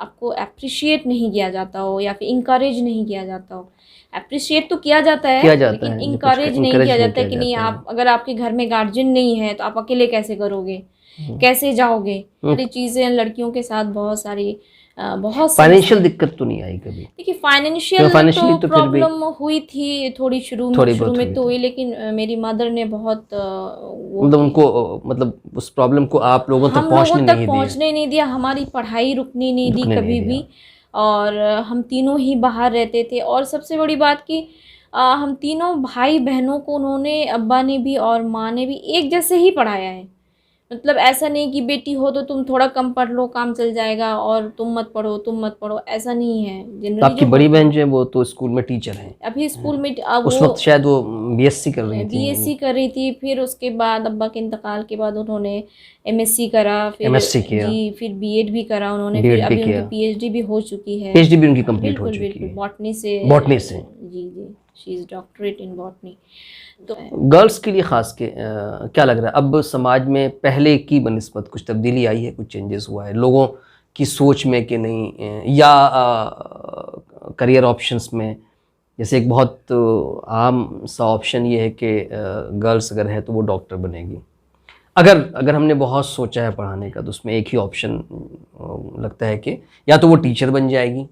आपको अप्रिशिएट नहीं किया जाता हो, या फिर इंकरेज नहीं किया जाता हो। अप्रिशिएट तो किया जाता है लेकिन इंकरेज नहीं किया जाता है कि नहीं, आप अगर आपके घर में गार्जियन नहीं है तो आप अकेले कैसे करोगे, कैसे जाओगे। सारी चीज़ें लड़कियों के साथ बहुत सारी फाइनेंशियल दिक्कत तो नहीं आई कभी? देखिए, फाइनेंशियल तो प्रॉब्लम हुई थी थोड़ी शुरू में तो हुई, लेकिन मेरी मदर ने बहुत मतलब उनको, मतलब उस प्रॉब्लम को आप लोगों तक पहुंचने नहीं दिया। हमारी पढ़ाई रुकने नहीं दी कभी भी, और हम तीनों ही बाहर रहते थे। और सबसे बड़ी बात कि हम तीनों भाई बहनों को उन्होंने, अब्बा ने भी और माँ ने भी एक जैसे ही पढ़ाया है। मतलब ऐसा नहीं कि बेटी हो तो तुम थोड़ा कम पढ़ लो, काम चल जाएगा, और तुम मत पढ़ो, ऐसा नहीं है। जनरली आपकी बड़ी बहन जो है वो तो स्कूल में टीचर है अभी, स्कूल में उस वक्त शायद वो बीएससी कर रही थी। फिर उसके बाद अब्बा के इंतकाल के बाद उन्होंने एमएससी करा, फिर एमएससी किया जी, फिर बीएड भी करा उन्होंने, फिर अभी उनकी पीएचडी भी हो चुकी है। पीएचडी भी उनकी कंप्लीट हो चुकी है बॉटनी से। जी, she is doctorate in botany. तो गर्ल्स के लिए खास के क्या लग रहा है अब समाज में पहले की बनिस्बत कुछ तब्दीली आई है, कुछ चेंजेस हुआ है लोगों की सोच में कि नहीं, या करियर ऑप्शंस में? जैसे एक बहुत आम सा ऑप्शन ये है कि गर्ल्स अगर है तो वो डॉक्टर बनेगी। अगर हमने बहुत सोचा है पढ़ाने का तो उसमें एक ही ऑप्शन लगता है कि या तो वो टीचर बन जाएगी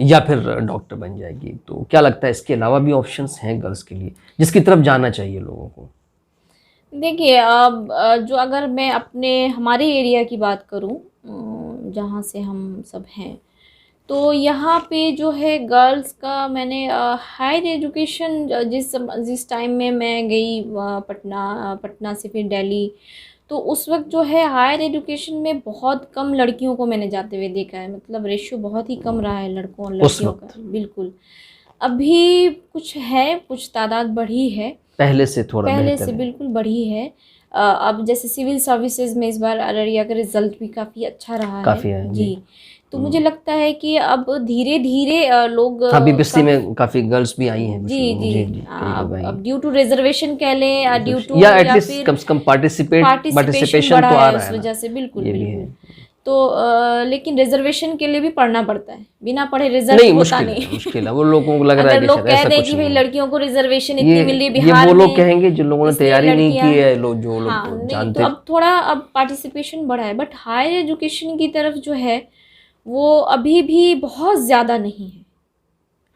या फिर डॉक्टर बन जाएगी। तो क्या लगता है इसके अलावा भी ऑप्शंस हैं गर्ल्स के लिए जिसकी तरफ जाना चाहिए लोगों को? देखिए, अब जो अगर मैं हमारे एरिया की बात करूं, जहां से हम सब हैं, तो यहाँ पे जो है गर्ल्स का, मैंने हायर एजुकेशन जिस टाइम में मैं गई पटना से फिर दिल्ली, तो उस वक्त जो है हायर एजुकेशन में बहुत कम लड़कियों को मैंने जाते हुए देखा है। मतलब रेशियो बहुत ही कम रहा है लड़कों और लड़कियों का। बिल्कुल, अभी कुछ तादाद बढ़ी है पहले से बिल्कुल बढ़ी है। अब जैसे सिविल सर्विसेज में इस बार अररिया का रिजल्ट भी काफ़ी अच्छा रहा है जी। तो मुझे लगता है कि अब धीरे धीरे लोग, बीपीएससी में काफ़ी गर्ल्स भी आई हैं। जी। अब ड्यू टू रिजर्वेशन कह लें, ड्यू टू या एटलीस्ट कम से कम पार्टिसिपेशन तो आ रहा है उस वजह से। बिल्कुल। तो लेकिन रिजर्वेशन के लिए भी पढ़ना पड़ता है, बिना पढ़े रिजल्ट होता नहीं। मुश्किल है। वो लोगों को लग रहा है कि लोग कह दें कि भाई लड़कियों को रिजर्वेशन इतनी मिल रही है बिहार में, वो लोग कहेंगे जो लोगों ने तैयारी नहीं की है, जो लोग जानते। तो अब पार्टिसिपेशन बढ़ा है, बट हायर एजुकेशन की तरफ जो है वो अभी भी बहुत ज़्यादा नहीं है।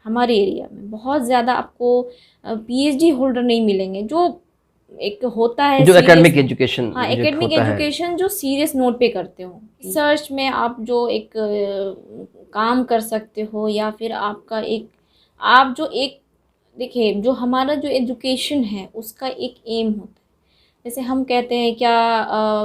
हमारे एरिया में बहुत ज़्यादा आपको पीएचडी होल्डर नहीं मिलेंगे, जो एक होता है जो एकेडमिक एजुकेशन, एकेडमिक एजुकेशन जो सीरियस नोट पे करते हो। रिसर्च में आप जो एक काम कर सकते हो, या फिर आपका देखिए, जो हमारा जो एजुकेशन है उसका एक एम होता है। जैसे हम कहते हैं क्या,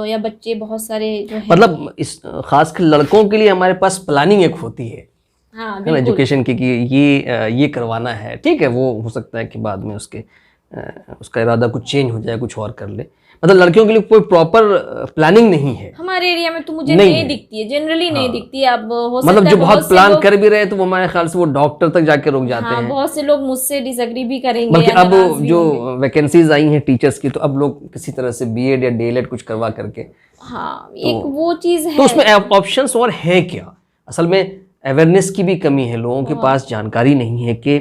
या बच्चे बहुत सारे जो है, मतलब इस खासकर लड़कों के लिए हमारे पास प्लानिंग एक होती है, हाँ, एजुकेशन की, कि ये करवाना है। ठीक है, वो हो सकता है कि बाद में उसका इरादा कुछ चेंज हो जाए, कुछ और कर ले। मतलब लड़कियों के लिए कोई प्रॉपर प्लानिंग नहीं है हमारे एरिया में, तो मुझे नहीं दिखती है, जनरली नहीं दिखती है। अब हो सकता मतलब जो बहुत प्लान कर भी रहे तो वो हमारे ख्याल से वो डॉक्टर तक जाके रुक जाते हैं। बहुत से लोग मुझसे डिसएग्री भी करेंगे। बल्कि अब जो वैकेंसीज आई हैं टीचर्स की, तो अब लोग किसी तरह से बीएड या डीएलएड कुछ करवा करके, एक वो चीज़ है। तो उसमें ऑप्शंस और है क्या? असल में अवेयरनेस की भी कमी है, लोगों के पास जानकारी नहीं है कि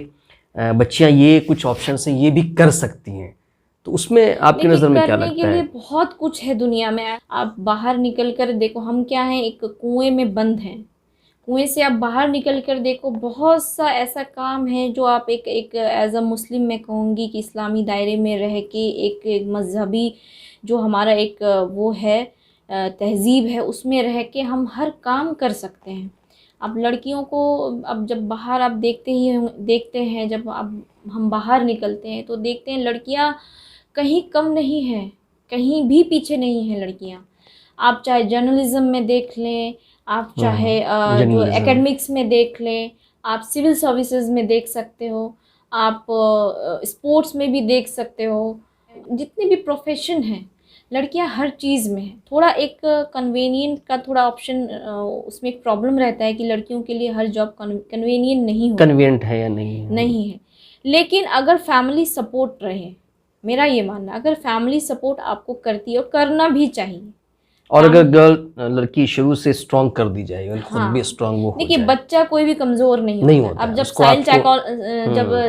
बच्चियां ये कुछ ऑप्शन से ये भी कर सकती हैं। तो उसमें आपकी नज़र में क्या लगता है? करने के लिए बहुत कुछ है दुनिया में। आप बाहर निकल कर देखो, हम क्या हैं, एक कुएं में बंद हैं। कुएं से आप बाहर निकल कर देखो, बहुत सा ऐसा काम है जो आप एक एज अ मुस्लिम मैं कहूँगी कि इस्लामी दायरे में रह के एक मजहबी जो हमारा एक वो है तहज़ीब है, उसमें रह के हम हर काम कर सकते हैं। अब लड़कियों को अब जब बाहर आप देखते हैं, जब अब हम बाहर निकलते हैं तो देखते हैं लड़कियां कहीं कम नहीं हैं, कहीं भी पीछे नहीं हैं लड़कियां। आप चाहे जर्नलिज्म में देख लें, आप चाहे जो एकेडमिक्स में देख लें, आप सिविल सर्विसेज में देख सकते हो, आप स्पोर्ट्स में भी देख सकते हो। जितने भी प्रोफेशन हैं, लड़कियां हर चीज़ में हैं। थोड़ा एक कन्वीनियंट का थोड़ा ऑप्शन उसमें एक प्रॉब्लम रहता है कि लड़कियों के लिए हर जॉब कन्वीनियंट नहीं हो, कन्वीनियंट है या नहीं है। लेकिन अगर फैमिली सपोर्ट रहे, मेरा ये मानना, अगर फैमिली सपोर्ट आपको करती है और करना भी चाहिए, और अगर लड़की शुरू से स्ट्रांग कर दी जाए, खुद भी स्ट्रांग वो हो देखिए जाए। बच्चा कोई भी कमजोर नहीं होता। अब जब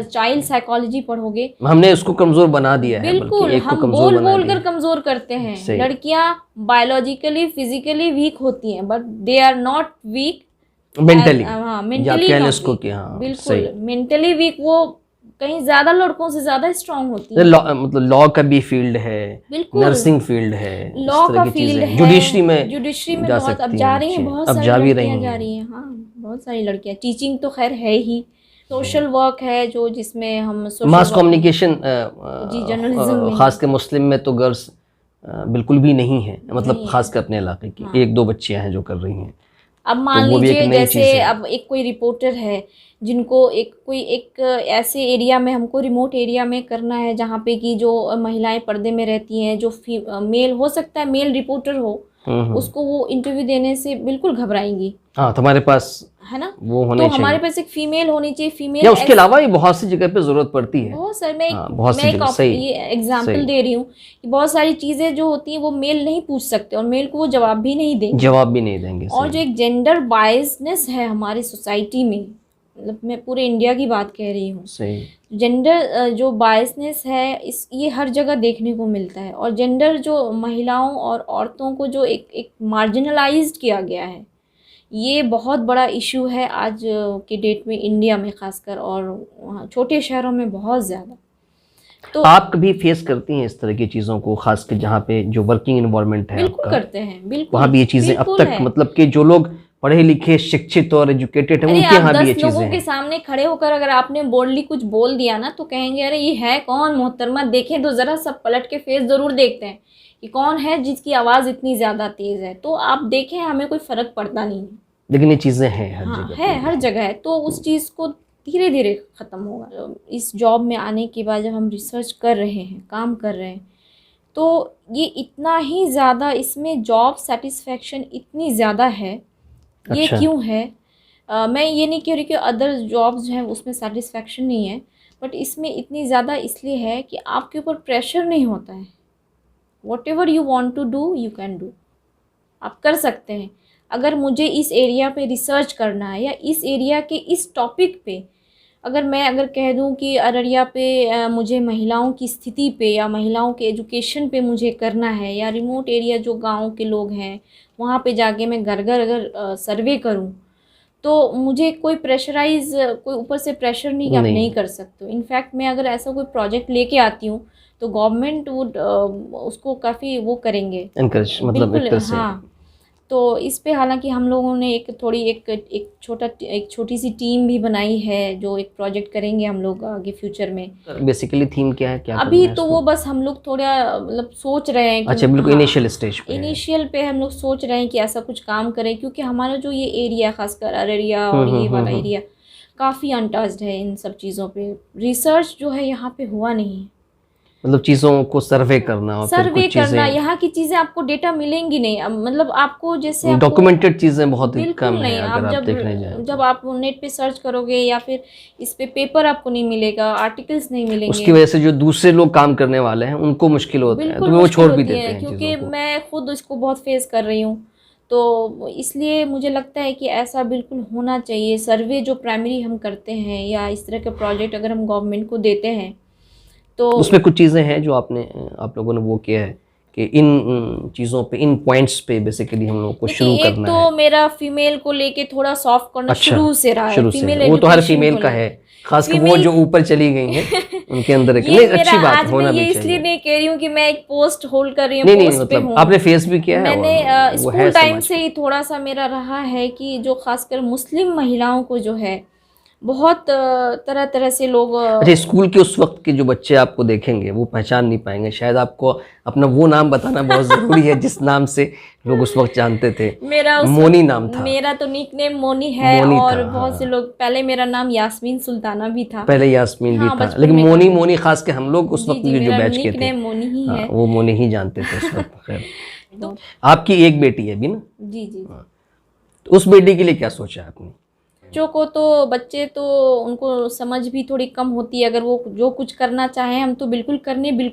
चाइल्ड साइकोलॉजी पढ़ोगे, हमने उसको कमजोर बना दिया है, बिल्कुल हम बोल कर कमजोर करते हैं। लड़कियां बायोलॉजिकली फिजिकली वीक होती हैं, but they are not weak mentally. बिल्कुल मेंटली वीक वो कहीं ज्यादा लड़कों से ज्यादा स्ट्रांग होती है। मतलब लॉ का भी फील्ड है, नर्सिंग फील्ड है, लॉ का फील्ड है, जुडिशरी में बहुत अब जा रही हैं, बहुत सारी लड़कियां जा रही हैं। हाँ, बहुत सारी लड़कियां। टीचिंग तो खैर है ही, सोशल वर्क है जो जिसमें हम मास कम्युनिकेशन, जर्नलिज्म, खास के मुस्लिम में तो गर्ल्स बिल्कुल भी नहीं है, मतलब खास कर अपने इलाके की एक दो बच्चियां हैं जो कर रही हैं। अब मान लीजिए जैसे अब एक कोई रिपोर्टर है जिनको कोई ऐसे एरिया में, हमको रिमोट एरिया में करना है जहाँ पे कि जो महिलाएं पर्दे में रहती हैं, जो मेल हो सकता है मेल रिपोर्टर हो, उसको वो इंटरव्यू देने से बिल्कुल घबराएंगी। हाँ, तुम्हारे पास है ना, वो होने तो हमारे पास एक फीमेल होनी चाहिए। फीमेल या उसके अलावा ये बहुत सी जगह पे जरूरत पड़ती है। बहुत सर, मैं ये एग्जांपल दे रही हूँ कि बहुत सारी चीजें जो होती हैं वो मेल नहीं पूछ सकते और मेल को वो जवाब भी नहीं देंगे। और जो एक जेंडर बायसनेस है हमारी सोसाइटी में, मतलब मैं पूरे इंडिया की बात कह रही हूँ, जेंडर जो बायसनेस है ये हर जगह देखने को मिलता है। और जेंडर जो महिलाओं और औरतों को जो एक मार्जिनलाइज्ड किया गया है, ये बहुत बड़ा इशू है आज की डेट में इंडिया में खासकर, और छोटे शहरों में बहुत ज़्यादा। तो आप कभी फेस करती हैं इस तरह की चीज़ों को, खासकर जहाँ पे जो वर्किंग इन्वायरमेंट है? बिल्कुल करते हैं, बिल्कुल। वहाँ भी ये चीज़ें अब तक, मतलब कि जो लोग पढ़े लिखे शिक्षित और एजुकेटेड हैं उनके यहाँ भी ये चीज़ें हैं। लोगों के सामने खड़े होकर अगर आपने बोल्डली कुछ बोल दिया ना, तो कहेंगे अरे ये है कौन मोहतरमा, देखें तो ज़रा, सब पलट के फेस ज़रूर देखते हैं कि कौन है जिसकी आवाज़ इतनी ज़्यादा तेज़ है। तो आप देखें, हमें कोई फ़र्क पड़ता नहीं है, लेकिन ये चीज़ें हैं हर जगह है। तो उस चीज़ को धीरे धीरे ख़त्म होगा। इस जॉब में आने के बाद जब हम रिसर्च कर रहे हैं, काम कर रहे हैं, तो ये इतना ही ज़्यादा, इसमें जॉब सेटिस्फेक्शन इतनी ज़्यादा है। ये क्यों है? मैं ये नहीं कह रही कि अदर जॉब्स हैं उसमें सेटिस्फेक्शन नहीं है, बट इसमें इतनी ज़्यादा इसलिए है कि आपके ऊपर प्रेशर नहीं होता है। Whatever you want to do you can do, आप कर सकते हैं। अगर मुझे इस एरिया पे रिसर्च करना है या इस एरिया के इस टॉपिक पे, अगर कह दूं कि अररिया पे मुझे महिलाओं की स्थिति पे या महिलाओं के एजुकेशन पे मुझे करना है, या रिमोट एरिया जो गांव के लोग हैं वहाँ पे जाके मैं घर घर अगर सर्वे करूं, तो मुझे कोई कोई ऊपर से प्रेशर नहीं कि आप नहीं कर सकते हो। इनफैक्ट मैं अगर ऐसा कोई प्रोजेक्ट लेके आती हूँ तो गवर्नमेंट उसको काफ़ी वो करेंगे, एनकरेज, मतलब एक तरह से। हाँ, तो इस पे हालांकि हम लोगों ने एक छोटी सी टीम भी बनाई है जो एक प्रोजेक्ट करेंगे हम लोग आगे फ्यूचर में। बेसिकली थीम क्या है, क्या अभी तो वो बस हम लोग थोड़ा मतलब सोच रहे हैं कि अच्छा, बिल्कुल इनिशियल स्टेज पे, इनिशियल पे हम लोग सोच रहे हैं कि ऐसा कुछ काम करें, क्योंकि हमारा जो ये एरिया खासकर अररिया और ये वाला एरिया काफ़ी अनटच्ड है इन सब चीज़ों पे। रिसर्च जो है यहाँ पे हुआ नहीं है, मतलब चीज़ों को सर्वे करना यहाँ की चीज़ें आपको डेटा मिलेंगी नहीं। मतलब आपको जैसे डॉक्यूमेंटेड चीज़ें बहुत ही कम है अगर आप देखने जाएं। जब आप नेट पे सर्च करोगे या फिर इस पे पेपर आपको नहीं मिलेगा, आर्टिकल्स नहीं मिलेंगे, उसकी वजह से जो दूसरे लोग काम करने वाले हैं उनको मुश्किल होता है, तो वो छोड़ भी देते हैं। क्योंकि मैं खुद इसको बहुत फेस कर रही हूँ, तो इसलिए मुझे लगता है कि ऐसा बिल्कुल होना चाहिए। सर्वे जो प्राइमरी हम करते हैं या इस तरह के प्रोजेक्ट अगर हम गवर्नमेंट को देते हैं तो उसमें कुछ चीज़ें हैं जो आप लोगों ने वो किया है कि इन चीज़ों पे, इन पॉइंट्स पे बेसिकली हम लोगों को शुरू करना है। तो मेरा फीमेल को लेके थोड़ा सॉफ्ट करना शुरू से रहा है। शुरू से वो तो हर फीमेल का है, खासकर वो जो ऊपर चली गई हैं उनके अंदर एक नहीं अच्छी बात होना भी चाहिए। इसलिए नहीं कह रही हूँ कि मैं एक पोस्ट होल्ड कर रही हूँ, नहीं मतलब आपने फेस भी किया है। मैंने स्कूल टाइम से ही थोड़ा सा मेरा रहा है कि जो खासकर मुस्लिम महिलाओं को जो है बहुत तरह तरह से लोग अच्छा, स्कूल के उस वक्त के जो बच्चे आपको देखेंगे वो पहचान नहीं पाएंगे, शायद आपको अपना वो नाम बताना बहुत ज़रूरी है जिस नाम से लोग उस वक्त जानते थे। मेरा मोनी नाम था। मेरा तो निक नेम मोनी है, और बहुत से लोग, पहले मेरा नाम यास्मीन सुल्ताना भी था, पहले यास्मीन भी था, लेकिन मोनी खास के हम लोग उस वक्त जो बैच के थे मोनी ही है, वो मोनी ही जानते थे उस वक्त। खैर, तो आपकी एक बेटी है भी ना? जी। तो उस बेटी के लिए क्या सोचा है आपने? बच्चों को तो बच्चे तो उनको समझ भी थोड़ी कम होती है, अगर वो जो कुछ करना चाहें हम तो बिल्कुल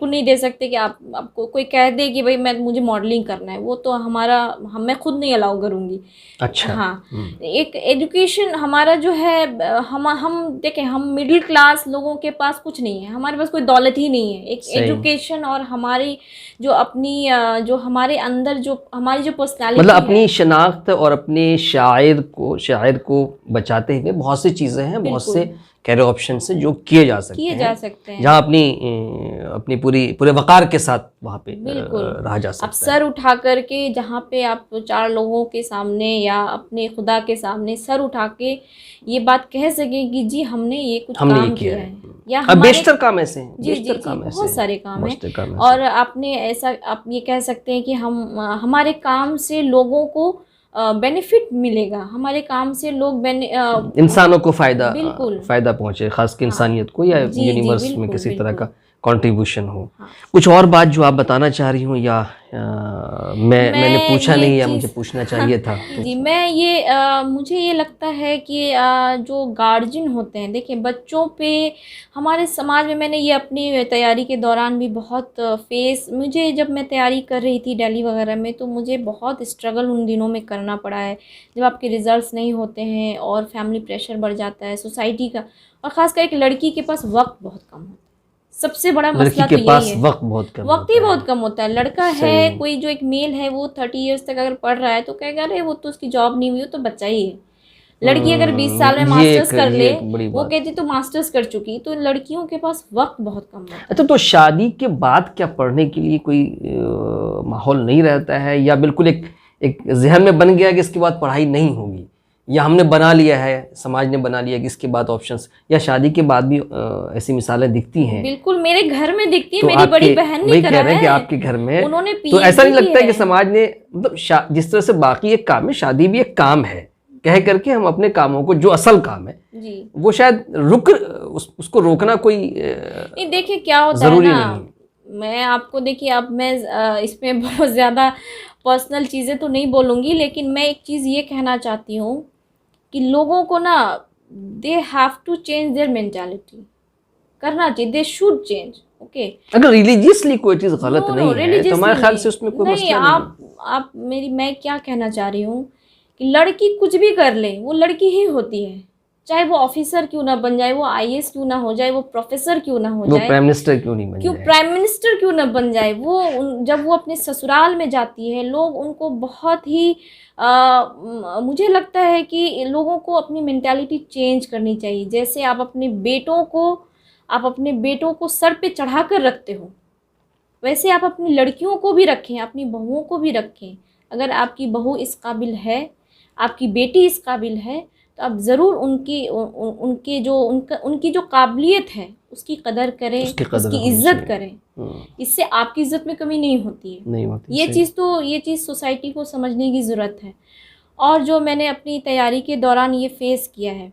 नहीं दे सकते कि आपको कोई कह दे कि भाई मुझे मॉडलिंग करना है, वो तो मैं खुद नहीं अलाउ करूँगी। अच्छा। हाँ, एक एजुकेशन हमारा जो है, हम देखें, हम मिडिल क्लास लोगों के पास कुछ नहीं है, हमारे पास कोई दौलत ही नहीं है। एक एजुकेशन और हमारी जो अपनी जो हमारे अंदर जो हमारी जो पर्सनालिटी, मतलब अपनी शनाख्त और अपने शायर को बचाते हुए बहुत सी चीज़ें हैं, बहुत से कैरियर ऑप्शन से जो किए जा सकते हैं, जहाँ अपनी पूरे वकार के साथ वहाँ पे रहा जा सकता है। आप सर उठा करके जहाँ पे आप 4 लोगों के सामने या अपने खुदा के सामने सर उठा के ये बात कह सकें कि जी हमने ये कुछ काम किया है, या बेशतर काम ऐसे हैं। जी, बहुत सारे काम हैं। और आपने ऐसा आप ये कह सकते हैं कि हमारे काम से लोगों को बेनिफिट मिलेगा, हमारे काम से लोग इंसानों को फायदा पहुंचे, खास कर इंसानियत को, या यूनिवर्स में किसी तरह का कंट्रीब्यूशन हो। कुछ और बात जो आप बताना चाह रही हूँ, या मैंने पूछा नहीं या मुझे पूछना चाहिए था? जी, मुझे ये लगता है कि जो गार्जियन होते हैं, देखिए बच्चों पे हमारे समाज में, मैंने ये अपनी तैयारी के दौरान भी बहुत मुझे जब मैं तैयारी कर रही थी दिल्ली वगैरह में, तो मुझे बहुत स्ट्रगल उन दिनों में करना पड़ा है, जब आपके रिजल्ट्स नहीं होते हैं और फैमिली प्रेशर बढ़ जाता है सोसाइटी का, और ख़ासकर एक लड़की के पास वक्त बहुत कम होता है। सबसे बड़ा मसला तो यही है, वक्त ही बहुत कम होता है। लड़का है, कोई जो एक मेल है, वो 30 इयर्स तक अगर पढ़ रहा है तो कहेगा अरे वो तो उसकी जॉब नहीं हुई, तो बच्चा ही है। लड़की अगर 20 साल में मास्टर्स कर ले, वो कहती तो मास्टर्स कर चुकी, तो लड़कियों के पास वक्त बहुत कम होता है। अच्छा, तो शादी के बाद क्या पढ़ने के लिए कोई माहौल नहीं रहता है, या बिल्कुल एक जहन में बन गया कि इसके बाद पढ़ाई नहीं होगी, या हमने बना लिया है, समाज ने बना लिया कि इसके बाद ऑप्शंस, या शादी के बाद भी ऐसी मिसालें दिखती हैं? बिल्कुल, मेरे घर में दिखती है। तो मेरी बड़ी बहन ने करा है, कि आपके घर में उन्होंने तो ऐसा नहीं लगता है कि समाज ने, मतलब जिस तरह से बाकी एक काम है, शादी भी एक काम है, कह करके हम अपने कामों को, जो असल काम है जी, वो शायद उसको रोकना कोई नहीं। देखिए क्या होता है ना, मैं आपको, देखिए अब मैं इसमें बहुत ज़्यादा पर्सनल चीज़ें तो नहीं बोलूँगी, लेकिन मैं एक चीज़ ये कहना चाहती हूँ कि लोगों को ना, they have to change their mentality, करना चाहिए, दे शुड चेंज। ओके, अगर रिलीजियसली कोई चीज़ गलत नहीं है तो हमारे ख्याल से उसमें कोई मसला नहीं। मैं क्या कहना चाह रही हूँ कि लड़की कुछ भी कर ले, वो लड़की ही होती है, चाहे वो ऑफिसर क्यों ना बन जाए, वो IAS क्यों ना हो जाए, वो प्रोफेसर क्यों ना हो जाए, प्राइम मिनिस्टर क्यों नहीं बन जाए, प्राइम मिनिस्टर क्यों ना बन जाए, जब वो अपने ससुराल में जाती है, लोग उनको बहुत ही मुझे लगता है कि लोगों को अपनी मेंटालिटी चेंज करनी चाहिए। जैसे आप अपने बेटों को सर पे चढ़ा कर रखते हो, वैसे आप अपनी लड़कियों को भी रखें, अपनी बहुओं को भी रखें। अगर आपकी बहू इस काबिल है, आपकी बेटी इस काबिल है, तो आप ज़रूर उनकी जो काबिलियत है उसकी कदर करें, उसकी इज्जत करें। इससे आपकी इज्जत में कमी नहीं होती है। ये चीज़ सोसाइटी को समझने की ज़रूरत है। और जो मैंने अपनी तैयारी के दौरान ये फेस किया है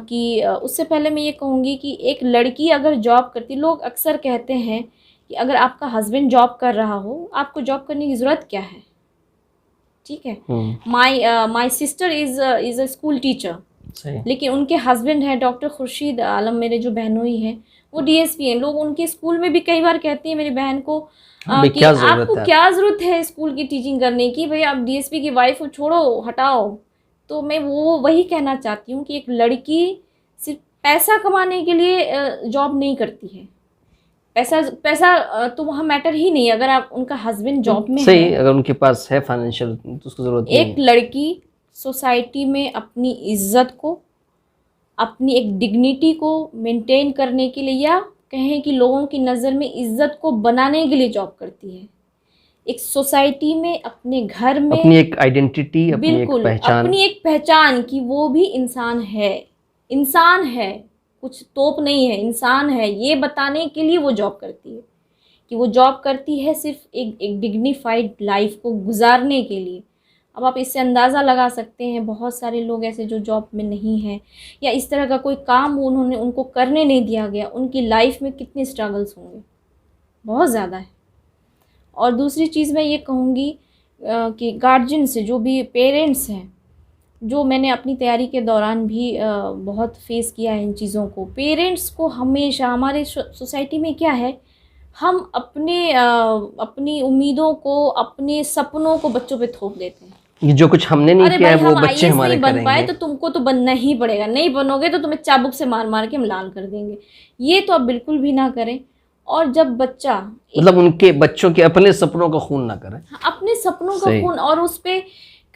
कि उससे पहले मैं ये कहूँगी कि एक लड़की अगर जॉब करती, लोग अक्सर कहते हैं कि अगर आपका हस्बैंड जॉब कर रहा हो, आपको जॉब करने की ज़रूरत क्या है? ठीक है, my sister is a school teacher, लेकिन उनके हस्बैंड हैं डॉक्टर खुर्शीद आलम, मेरे जो बहनोई हैं, वो डीएसपी हैं। लोग उनके स्कूल में भी कई बार कहते हैं मेरी बहन को कि क्या आपको क्या ज़रूरत है स्कूल की टीचिंग करने की, भाई आप डीएसपी की वाइफ छोड़ो, हटाओ। तो मैं वही कहना चाहती हूँ कि एक लड़की सिर्फ पैसा कमाने के लिए जॉब नहीं करती है। पैसा तो वहाँ मैटर ही नहीं, अगर आप उनका हस्बैंड जॉब में सही है, अगर उनके पास है फाइनेंशियल तो उसको ज़रूरत नहीं एक लड़की सोसाइटी में अपनी इज्जत को, अपनी एक डिग्निटी को मेंटेन करने के लिए, या कहें कि लोगों की नज़र में इज्जत को बनाने के लिए जॉब करती है। एक सोसाइटी में, अपने घर में अपनी एक आइडेंटिटी, अपनी एक बिल्कुल पहचान, अपनी एक पहचान कि वो भी इंसान है, इंसान है, कुछ तोप नहीं है, इंसान है, ये बताने के लिए वो जॉब करती है। कि वो जॉब करती है सिर्फ एक डिग्निफाइड लाइफ को गुजारने के लिए। अब आप इससे अंदाज़ा लगा सकते हैं बहुत सारे लोग ऐसे जो जॉब में नहीं हैं, या इस तरह का कोई काम उनको करने नहीं दिया गया, उनकी लाइफ में कितने स्ट्रगल्स होंगे, बहुत ज़्यादा है। और दूसरी चीज़ मैं ये कहूँगी कि गार्जियन से, जो भी पेरेंट्स हैं, जो मैंने अपनी तैयारी के दौरान भी बहुत फेस किया है इन चीज़ों को, पेरेंट्स को हमेशा, हमारे सोसाइटी में क्या है, हम अपनी उम्मीदों को, अपने सपनों को बच्चों पे थोप देते हैं। ये जो कुछ हमने नहीं किया है वो बच्चे हमारे नहीं बन पाए तो तुमको तो बनना ही पड़ेगा, नहीं बनोगे तो तुम्हें चाबुक से मार मार के हम लाल कर देंगे। ये तो आप बिल्कुल भी ना करें। और जब बच्चा, मतलब उनके बच्चों के अपने सपनों का खून ना करें, अपने सपनों का खून, और उस पे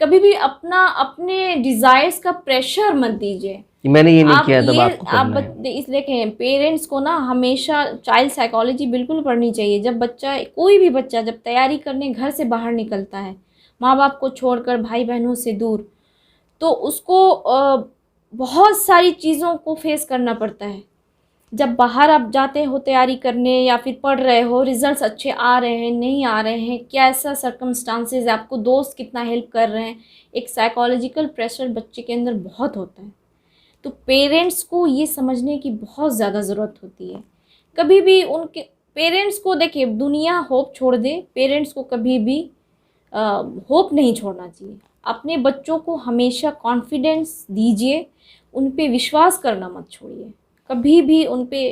कभी भी अपने डिजायर्स का प्रेशर मत दीजिए। मैंने ये नहीं किया तब आपको करना है। इसलिए कहें पेरेंट्स को ना हमेशा चाइल्ड साइकोलॉजी बिल्कुल पढ़नी चाहिए। जब बच्चा, कोई भी बच्चा जब तैयारी करने घर से बाहर निकलता है, माँ बाप को छोड़कर, भाई बहनों से दूर, तो उसको बहुत सारी चीज़ों को फेस करना पड़ता है। जब बाहर आप जाते हो तैयारी करने, या फिर पढ़ रहे हो, रिजल्ट्स अच्छे आ रहे हैं, नहीं आ रहे हैं, कैसा सर्कमस्टांसेस, आपको दोस्त कितना हेल्प कर रहे हैं, एक साइकोलॉजिकल प्रेशर बच्चे के अंदर बहुत होता है। तो पेरेंट्स को ये समझने की बहुत ज़्यादा ज़रूरत होती है। कभी भी उनके पेरेंट्स को, देखिए दुनिया होप छोड़ दे, पेरेंट्स को कभी भी होप नहीं छोड़ना चाहिए। अपने बच्चों को हमेशा कॉन्फिडेंस दीजिए, उन पे विश्वास करना मत छोड़िए, कभी भी उन पे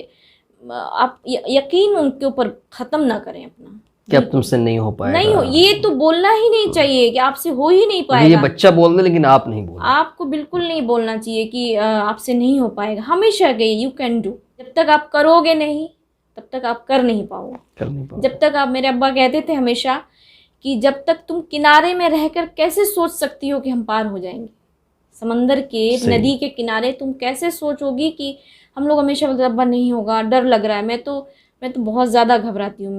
आप यकीन उनके ऊपर ख़त्म ना करें अपना, कि अब तुमसे नहीं हो पाएगा, नहीं हो, ये तो बोलना ही नहीं चाहिए कि आपसे हो ही नहीं पाएगा। ये बच्चा बोल दे लेकिन आप नहीं बोलो, आपको बिल्कुल नहीं बोलना चाहिए कि आपसे नहीं हो पाएगा। हमेशा कहिए यू कैन डू। जब तक आप करोगे नहीं तब तक आप कर नहीं पाओगे। जब तक आप, मेरे अब्बा कहते थे हमेशा कि जब तक तुम किनारे में रहकर कैसे सोच सकती हो कि हम पार हो जाएंगे, समंदर के, नदी के किनारे तुम कैसे सोचोगी कि हम लोग हमेशा बोलते अब्बा नहीं होगा, डर लग रहा है। मैं तो बहुत ज़्यादा घबराती हूँ,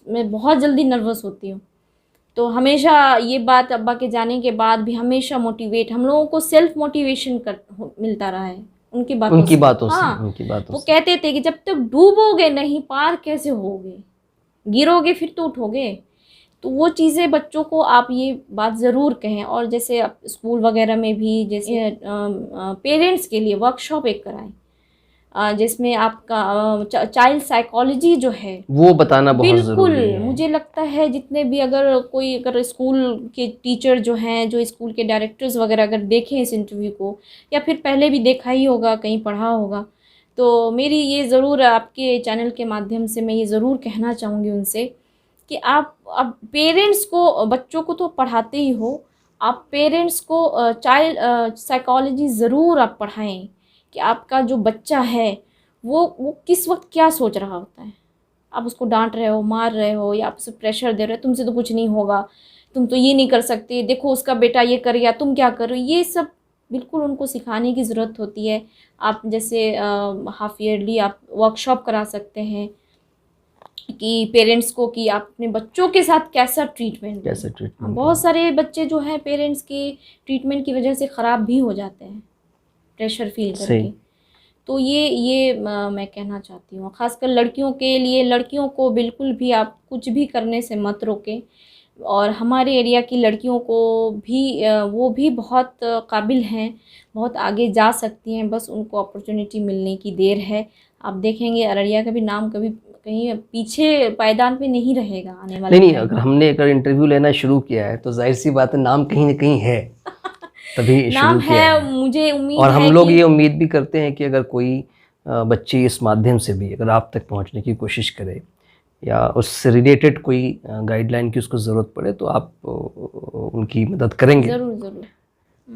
मैं बहुत जल्दी नर्वस होती हूँ। तो हमेशा ये बात अब्बा के जाने के बाद भी हमेशा मोटिवेट, हम लोगों को सेल्फ मोटिवेशन मिलता रहा है उनकी बातों से। हाँ, वो कहते थे कि जब तक डूबोगे नहीं पार कैसे होगे, गिरोगे फिर तो उठोगे। तो वो चीज़ें बच्चों को आप ये बात ज़रूर कहें। और जैसे आप स्कूल वगैरह में भी जैसे पेरेंट्स के लिए वर्कशॉप एक कराएं, जिसमें आपका चाइल्ड साइकोलॉजी जो है वो बताना बहुत ज़रूरी है। मुझे लगता है जितने भी अगर स्कूल के टीचर जो हैं, जो स्कूल के डायरेक्टर्स वगैरह अगर देखें इस इंटरव्यू को, या फिर पहले भी देखा ही होगा, कहीं पढ़ा होगा, तो मेरी ये ज़रूर आपके चैनल के माध्यम से मैं ये ज़रूर कहना चाहूँगी उनसे कि आप पेरेंट्स को, बच्चों को तो पढ़ाते ही हो, आप पेरेंट्स को चाइल्ड साइकोलॉजी ज़रूर आप पढ़ाएं कि आपका जो बच्चा है वो किस वक्त क्या सोच रहा होता है। आप उसको डांट रहे हो, मार रहे हो, या आप उसे प्रेशर दे रहे हो, तुमसे तो कुछ नहीं होगा, तुम तो ये नहीं कर सकते, देखो उसका बेटा ये कर गया, तुम क्या कर रहे हो। ये सब बिल्कुल उनको सिखाने की ज़रूरत होती है। आप जैसे हाफ ईयरली आप वर्कशॉप करा सकते हैं कि पेरेंट्स को, कि आप अपने बच्चों के साथ कैसा ट्रीटमेंट। बहुत सारे बच्चे जो हैं पेरेंट्स के ट्रीटमेंट की वजह से ख़राब भी हो जाते हैं, प्रेशर फील करके। तो ये मैं कहना चाहती हूँ, ख़ासकर लड़कियों के लिए, लड़कियों को बिल्कुल भी आप कुछ भी करने से मत रोकें। और हमारे एरिया की लड़कियों को भी, वो भी बहुत काबिल हैं, बहुत आगे जा सकती हैं, बस उनको अपॉर्चुनिटी मिलने की देर है। आप देखेंगे अररिया का भी नाम कभी कहीं पीछे पायदान पे नहीं रहेगा आने वाले। नहीं, अगर इंटरव्यू लेना शुरू किया है तो जाहिर सी बात है नाम कहीं न कहीं है, तभी नाम है, मुझे उम्मीद है। और हम लोग ये उम्मीद भी करते हैं कि अगर कोई बच्ची इस माध्यम से भी अगर आप तक पहुंचने की कोशिश करे या उससे रिलेटेड कोई गाइडलाइन की उसको ज़रूरत पड़े तो आप उनकी मदद करेंगे? ज़रूर ज़रूर।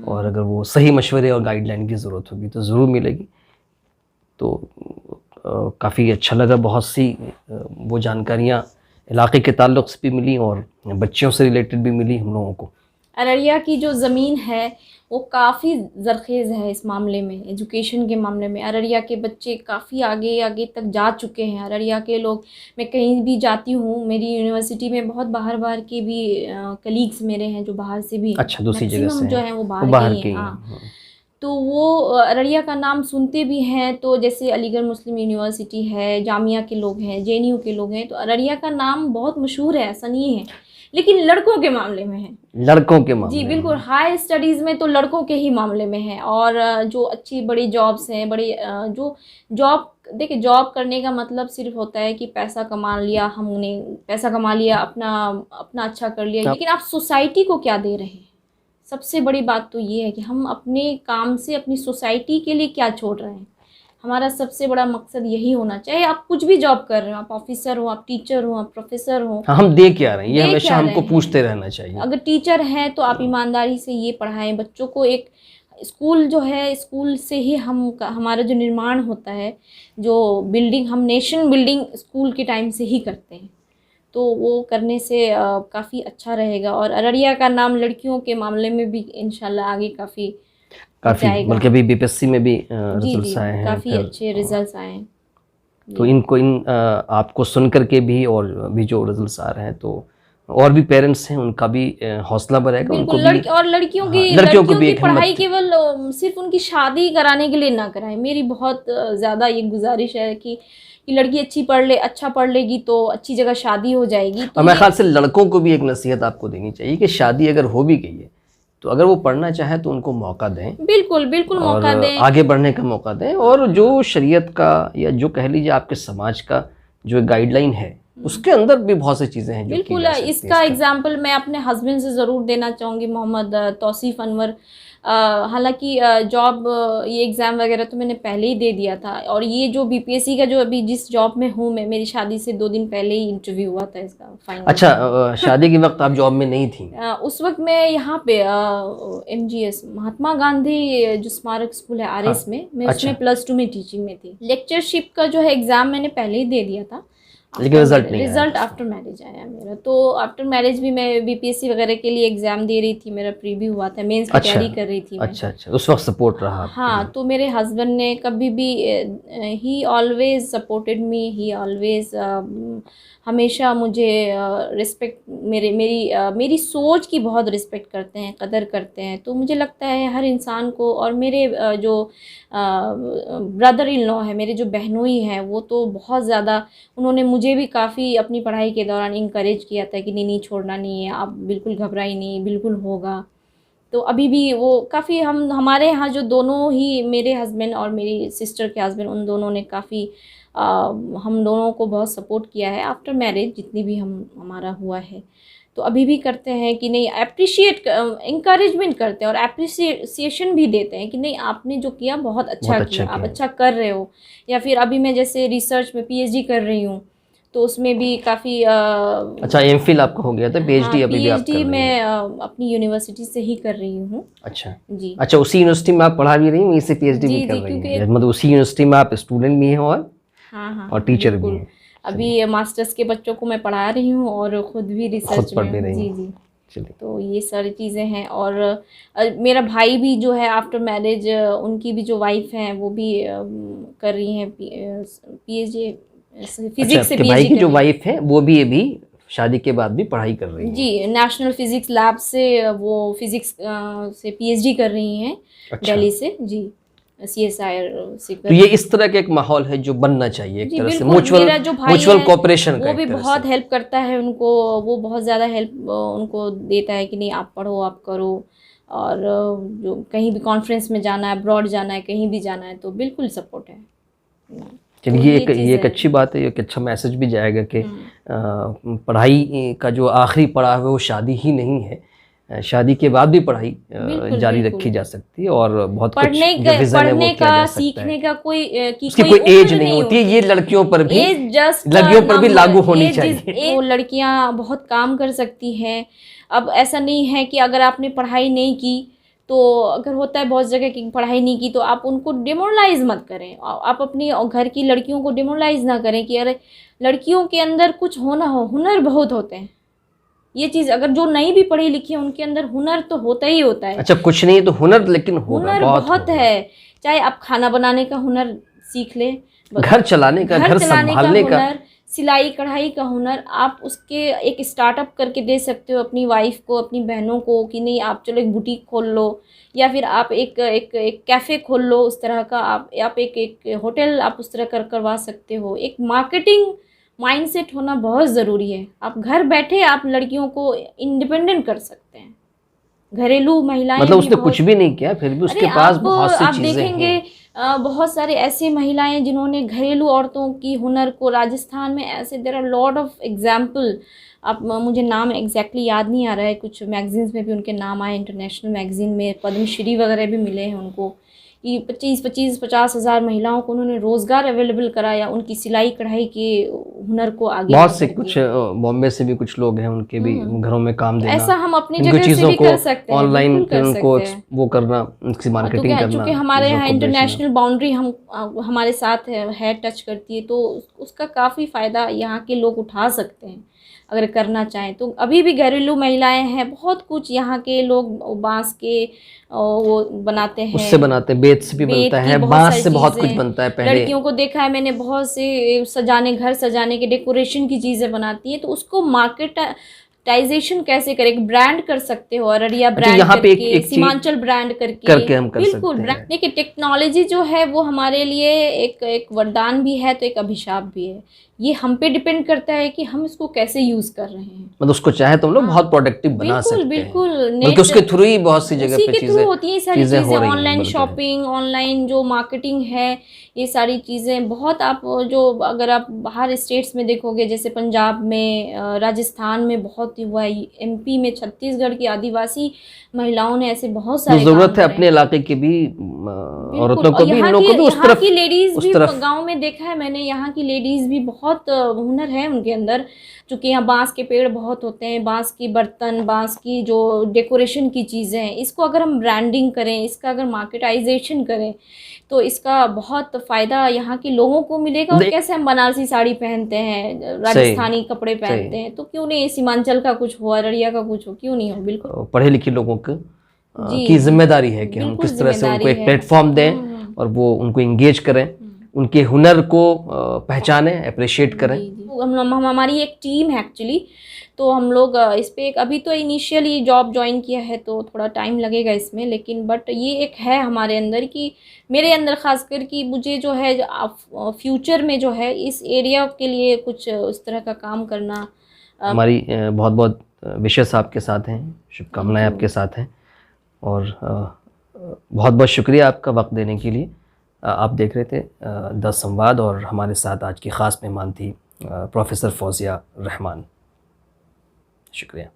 और अगर वो सही मशवरे और गाइडलाइन की ज़रूरत होगी तो ज़रूर मिलेगी। तो काफ़ी अच्छा लगा, बहुत सी वो जानकारियाँ इलाके के ताल्लुक़ से भी मिली और बच्चों से रिलेटेड भी मिली हम लोगों को। अररिया की जो ज़मीन है वो काफ़ी ज़रखेज़ है इस मामले में, एजुकेशन के मामले में। अररिया के बच्चे काफ़ी आगे आगे तक जा चुके हैं। अररिया के लोग, मैं कहीं भी जाती हूँ, मेरी यूनिवर्सिटी में बहुत बाहर के भी कलीग्स मेरे हैं जो बाहर से भी, अच्छा, दूसरी जगह से जो हैं वो बाहर के ही हैं। हाँ, तो वो अररिया का नाम सुनते भी हैं। तो जैसे अलीगढ़ मुस्लिम यूनिवर्सिटी है, जामिया के लोग हैं, JNU के लोग हैं, तो अररिया का नाम बहुत मशहूर है, ऐसा नहीं है। लेकिन लड़कों के मामले में है, लड़कों के मामले जी बिल्कुल, हाई स्टडीज़ में तो लड़कों के ही मामले में है। और जो अच्छी बड़ी जॉब्स हैं, बड़ी जो जॉब, देखिए जॉब करने का मतलब सिर्फ होता है कि पैसा कमा लिया, हमने पैसा कमा लिया, अपना अच्छा कर लिया, लेकिन आप सोसाइटी को क्या दे रहे हैं? सबसे बड़ी बात तो ये है कि हम अपने काम से अपनी सोसाइटी के लिए क्या छोड़ रहे हैं। हमारा सबसे बड़ा मकसद यही होना चाहिए। आप कुछ भी जॉब कर रहे हो, आप ऑफिसर हो, आप टीचर हो, आप प्रोफेसर हो, हाँ, हम दे क्या रहे हैं, ये हमेशा हमको पूछते रहना चाहिए। अगर टीचर हैं तो आप ईमानदारी से ये पढ़ाएं बच्चों को। एक स्कूल जो है, स्कूल से ही हमारा जो निर्माण होता है, जो बिल्डिंग, हम नेशन बिल्डिंग स्कूल के टाइम से ही करते हैं, तो वो करने से काफ़ी अच्छा रहेगा। और अररिया का नाम लड़कियों के मामले में भी इंशाल्लाह आगे काफ़ी बल्कि अभी BPSC में भी रिजल्ट्स आए हैं, काफ़ी अच्छे रिजल्ट्स आए हैं। तो आपको सुन करके भी, और भी जो रिजल्ट्स आ रहे हैं, तो और भी पेरेंट्स हैं उनका भी हौसला बढ़ेगा, उनको भी। लड़कियों की पढ़ाई केवल सिर्फ उनकी शादी कराने के लिए ना कराएं। मेरी बहुत ज़्यादा ये गुजारिश है कि लड़की अच्छी पढ़ ले, अच्छा पढ़ लेगी तो अच्छी जगह शादी हो जाएगी। तो और मेरे ख्याल से लड़कों को भी एक नसीहत आपको देनी चाहिए कि शादी अगर हो भी गई है तो अगर वो पढ़ना चाहे तो उनको मौका दें, बिल्कुल मौका दें, आगे बढ़ने का मौका दें। और जो शरीयत का, या जो कह लीजिए आपके समाज का जो गाइडलाइन है, उसके अंदर भी बहुत सी चीज़ें हैं जो बिल्कुल। इसका एग्जाम्पल मैं अपने हस्बैंड से ज़रूर देना चाहूँगी, मोहम्मद तौसीफ़ अनवर। हालांकि जॉब, ये एग्ज़ाम वगैरह तो मैंने पहले ही दे दिया था, और ये जो BPSC का जो अभी जिस जॉब में हूँ मैं, मेरी शादी से 2 दिन पहले ही इंटरव्यू हुआ था इसका फाइनल। अच्छा, शादी के वक्त आप जॉब में नहीं थी? उस वक्त मैं यहाँ पे MGS महात्मा गांधी जो स्मारक स्कूल है RS में, मैं उसमें +2 में टीचिंग में थी। लेक्चरशिप का जो है एग्ज़ाम मैंने पहले ही दे दिया था, लेकिन रिजल्ट आफ्टर मैरिज आया मेरा। तो आफ्टर मैरिज भी मैं BPSC वगैरह के लिए एग्जाम दे रही थी, मेरा प्री भी हुआ था, मेंस की तैयारी कर रही थी मैं। अच्छा, उस वक्त सपोर्ट रहा? हाँ, तो मेरे हस्बैंड ने कभी भी, ही ऑलवेज सपोर्टेड मी, ही ऑलवेज हमेशा मुझे रिस्पेक्ट, मेरी सोच की बहुत रिस्पेक्ट करते हैं, कदर करते हैं। तो मुझे लगता है हर इंसान को, और मेरे जो ब्रदर इन लॉ है, मेरे जो बहनोई हैं, वो तो बहुत ज़्यादा, उन्होंने मुझे भी काफ़ी अपनी पढ़ाई के दौरान इंकरेज किया था कि नहीं छोड़ना नहीं है, आप बिल्कुल घबराई नहीं, बिल्कुल होगा। तो अभी भी वो काफ़ी, हमारे यहाँ जो दोनों ही, मेरे हस्बैंड और मेरी सिस्टर के हस्बैंड, उन दोनों ने काफ़ी हम दोनों को बहुत सपोर्ट किया है आफ्टर मैरिज, जितनी भी हमारा हुआ है। तो अभी भी करते हैं कि नहीं, अप्रिशिएट, इंकरेजमेंट करते हैं और अप्रिसिएशन भी देते हैं कि नहीं आपने जो किया बहुत अच्छा किया, आप अच्छा कर रहे हो। या फिर अभी मैं जैसे रिसर्च में PhD कर रही हूँ, तो उसमें भी काफ़ी अच्छा, MPhil आपका हो गया था, PhD अभी भी आप कर रही हैं? मैं अपनी यूनिवर्सिटी से ही कर रही हूँ। अच्छा जी। अच्छा, उसी यूनिवर्सिटी में आप पढ़ा भी रही हैं, वहीं से PhD भी कर रही हैं, मतलब उसी यूनिवर्सिटी में आप स्टूडेंट भी हैं और टीचर भी हैं? अभी मास्टर्स के बच्चों को मैं पढ़ा रही हूँ और खुद भी रिसर्च पढ़ भी रही जी हैं। जी। चलिए, तो ये सारी चीज़ें हैं। और मेरा भाई भी जो है आफ्टर मैरिज, उनकी भी जो वाइफ हैं वो भी कर रही हैं PhD फिजिक्स से। भाई की जो वाइफ है वो भी अभी शादी के बाद भी पढ़ाई कर रही हैं? जी, नेशनल फिजिक्स लैब से वो फिजिक्स से PhD कर रही हैं। अच्छा। दिल्ली से, जी, CSIR से। तो ये इस तरह का एक माहौल है जो बनना चाहिए, एक तरह से म्यूचुअल कोऑपरेशन का। वो भी बहुत हेल्प करता है उनको, वो बहुत ज़्यादा हेल्प उनको देता है कि नहीं आप पढ़ो, आप करो। और जो कहीं भी कॉन्फ्रेंस में जाना है, अब्रॉड जाना है, कहीं भी जाना है, तो बिल्कुल सपोर्ट है। चलिए, ये एक अच्छी बात है, एक अच्छा मैसेज भी जाएगा कि पढ़ाई का जो आखिरी पड़ाव है वो शादी ही नहीं है, शादी के बाद भी पढ़ाई जारी रखी जा सकती है और बहुत कुछ पढ़ने जो विजन है वो पढ़ने किया जा का सकता सीखने है। का उसकी कोई एज नहीं होती है, ये लड़कियों पर भी लागू होनी चाहिए। वो लड़कियां बहुत काम कर सकती हैं। अब ऐसा नहीं है कि अगर आपने पढ़ाई नहीं की तो, अगर होता है बहुत जगह कि पढ़ाई नहीं की तो आप उनको डिमोरलाइज मत करें, आप अपनी घर की लड़कियों को डिमोरलाइज ना करें कि अरे लड़कियों के अंदर कुछ होना हो, हुनर बहुत होते हैं। ये चीज़ अगर जो नहीं भी पढ़ी लिखी है उनके अंदर हुनर तो होता ही होता है। अच्छा, कुछ नहीं तो हुनर, लेकिन हुनर बहुत है। चाहे आप खाना बनाने का हुनर सीख ले, घर चलाने का, घर संभालने का हुनर, सिलाई कढ़ाई का हुनर, आप उसके एक स्टार्टअप करके दे सकते हो अपनी वाइफ को, अपनी बहनों को कि नहीं आप चलो एक बुटीक खोल लो, या फिर आप एक कैफ़े खोल लो उस तरह का, आप एक होटल आप उस तरह करवा सकते हो। एक मार्केटिंग माइंडसेट होना बहुत ज़रूरी है। आप घर बैठे आप लड़कियों को इंडिपेंडेंट कर सकते हैं। घरेलू महिलाएं, मतलब उसने कुछ भी नहीं किया फिर भी उसके पास बहुत सी चीजें हैं। आप देखेंगे बहुत सारे ऐसे महिलाएं जिन्होंने घरेलू औरतों की हुनर को, राजस्थान में ऐसे there are lot of example. अब मुझे नाम एग्जैक्टली याद नहीं आ रहा है, कुछ मैगजीन्स में भी उनके नाम आए, इंटरनेशनल मैगजीन में पद्मश्री वगैरह भी मिले हैं उनको, कि 25-50 हज़ार महिलाओं को उन्होंने रोज़गार अवेलेबल कराया, उनकी सिलाई कढ़ाई के हुनर को आगे। बहुत से कुछ बॉम्बे से भी कुछ लोग हैं, उनके भी घरों में काम देना, ऐसा हम अपनी जगह से भी कर सकते हैं, ऑनलाइन उनको वो करना, उसकी मार्केटिंग करना। क्योंकि हमारे यहाँ इंटरनेशनल बाउंड्री हमारे साथ है, टच करती है, तो उसका काफ़ी फ़ायदा यहाँ के लोग उठा सकते हैं अगर करना चाहें तो। अभी भी घरेलू महिलाएं हैं, बहुत कुछ यहाँ के लोग बांस के वो बनाते हैं, उससे बनाते हैं, बेत से भी बनता है, बांस से बहुत कुछ बनता है। पहले लड़कियों को देखा है मैंने, बहुत से घर सजाने के डेकोरेशन की चीज़ें बनाती है, तो उसको मार्केटाइजेशन कैसे करें, एक ब्रांड कर सकते हो, अररिया ब्रांड करके, सीमांचल ब्रांड करके हम कर बिल्कुल सकते हैं। देखिए टेक्नोलॉजी जो है वो हमारे लिए एक वरदान भी है तो एक अभिशाप भी है। ये हम पे डिपेंड करता है कि हम इसको कैसे यूज कर रहे हैं। मतलब उसको चाहे तो हम लोग बहुत प्रोडक्टिव बना सकते हैं। बिल्कुल, बल्कि उसके थ्रू ही बहुत सी जगह पे चीजें होती हैं, सारी चीजें ऑनलाइन शॉपिंग, ऑनलाइन जो मार्केटिंग है, ये सारी चीजें बहुत। आप जो अगर आप बाहर स्टेट्स में देखोगे, जैसे पंजाब में, राजस्थान में बहुत ही हुआ है, MP में, छत्तीसगढ़ की आदिवासी महिलाओं ने ऐसे बहुत सारे जरूरत है अपने इलाके की भी औरतों को भी, इन लोगों को भी, उस तरफ की लेडीज भी गांव में देखा है मैंने, यहाँ की लेडीज भी बहुत हुनर है उनके अंदर। चूँकि यहाँ बांस के पेड़ बहुत होते हैं, बांस की बर्तन, बांस की जो डेकोरेशन की चीज़ें हैं, इसको अगर हम ब्रांडिंग करें, इसका अगर मार्केटाइजेशन करें तो इसका बहुत फ़ायदा यहाँ के लोगों को मिलेगा। और कैसे हम बनारसी साड़ी पहनते हैं, राजस्थानी कपड़े पहनते हैं, तो क्यों नहीं सीमांचल का कुछ हो, अररिया का कुछ हो, क्यों नहीं हो। बिल्कुल पढ़े लिखे लोगों की जिम्मेदारी है कि हम किस तरह से उनको एक प्लेटफॉर्म दें और वो उनको इंगेज करें, उनके हुनर को पहचानें, अप्रिशिएट करें। हमारी एक टीम है एक्चुअली, तो हम लोग इस पे अभी तो इनिशियली जॉब ज्वाइन किया है तो थोड़ा टाइम लगेगा इसमें, लेकिन बट ये एक है हमारे अंदर कि मेरे अंदर खासकर कि मुझे जो है फ्यूचर में जो है इस एरिया के लिए कुछ उस तरह का काम करना। हमारी बहुत बहुत विशेष आपके साथ हैं, शुभकामनाएं आपके साथ हैं, और बहुत बहुत शुक्रिया आपका वक्त देने के लिए। आप देख रहे थे द संवाद, और हमारे साथ आज की ख़ास मेहमान थी प्रोफेसर फौजिया रहमान। शुक्रिया।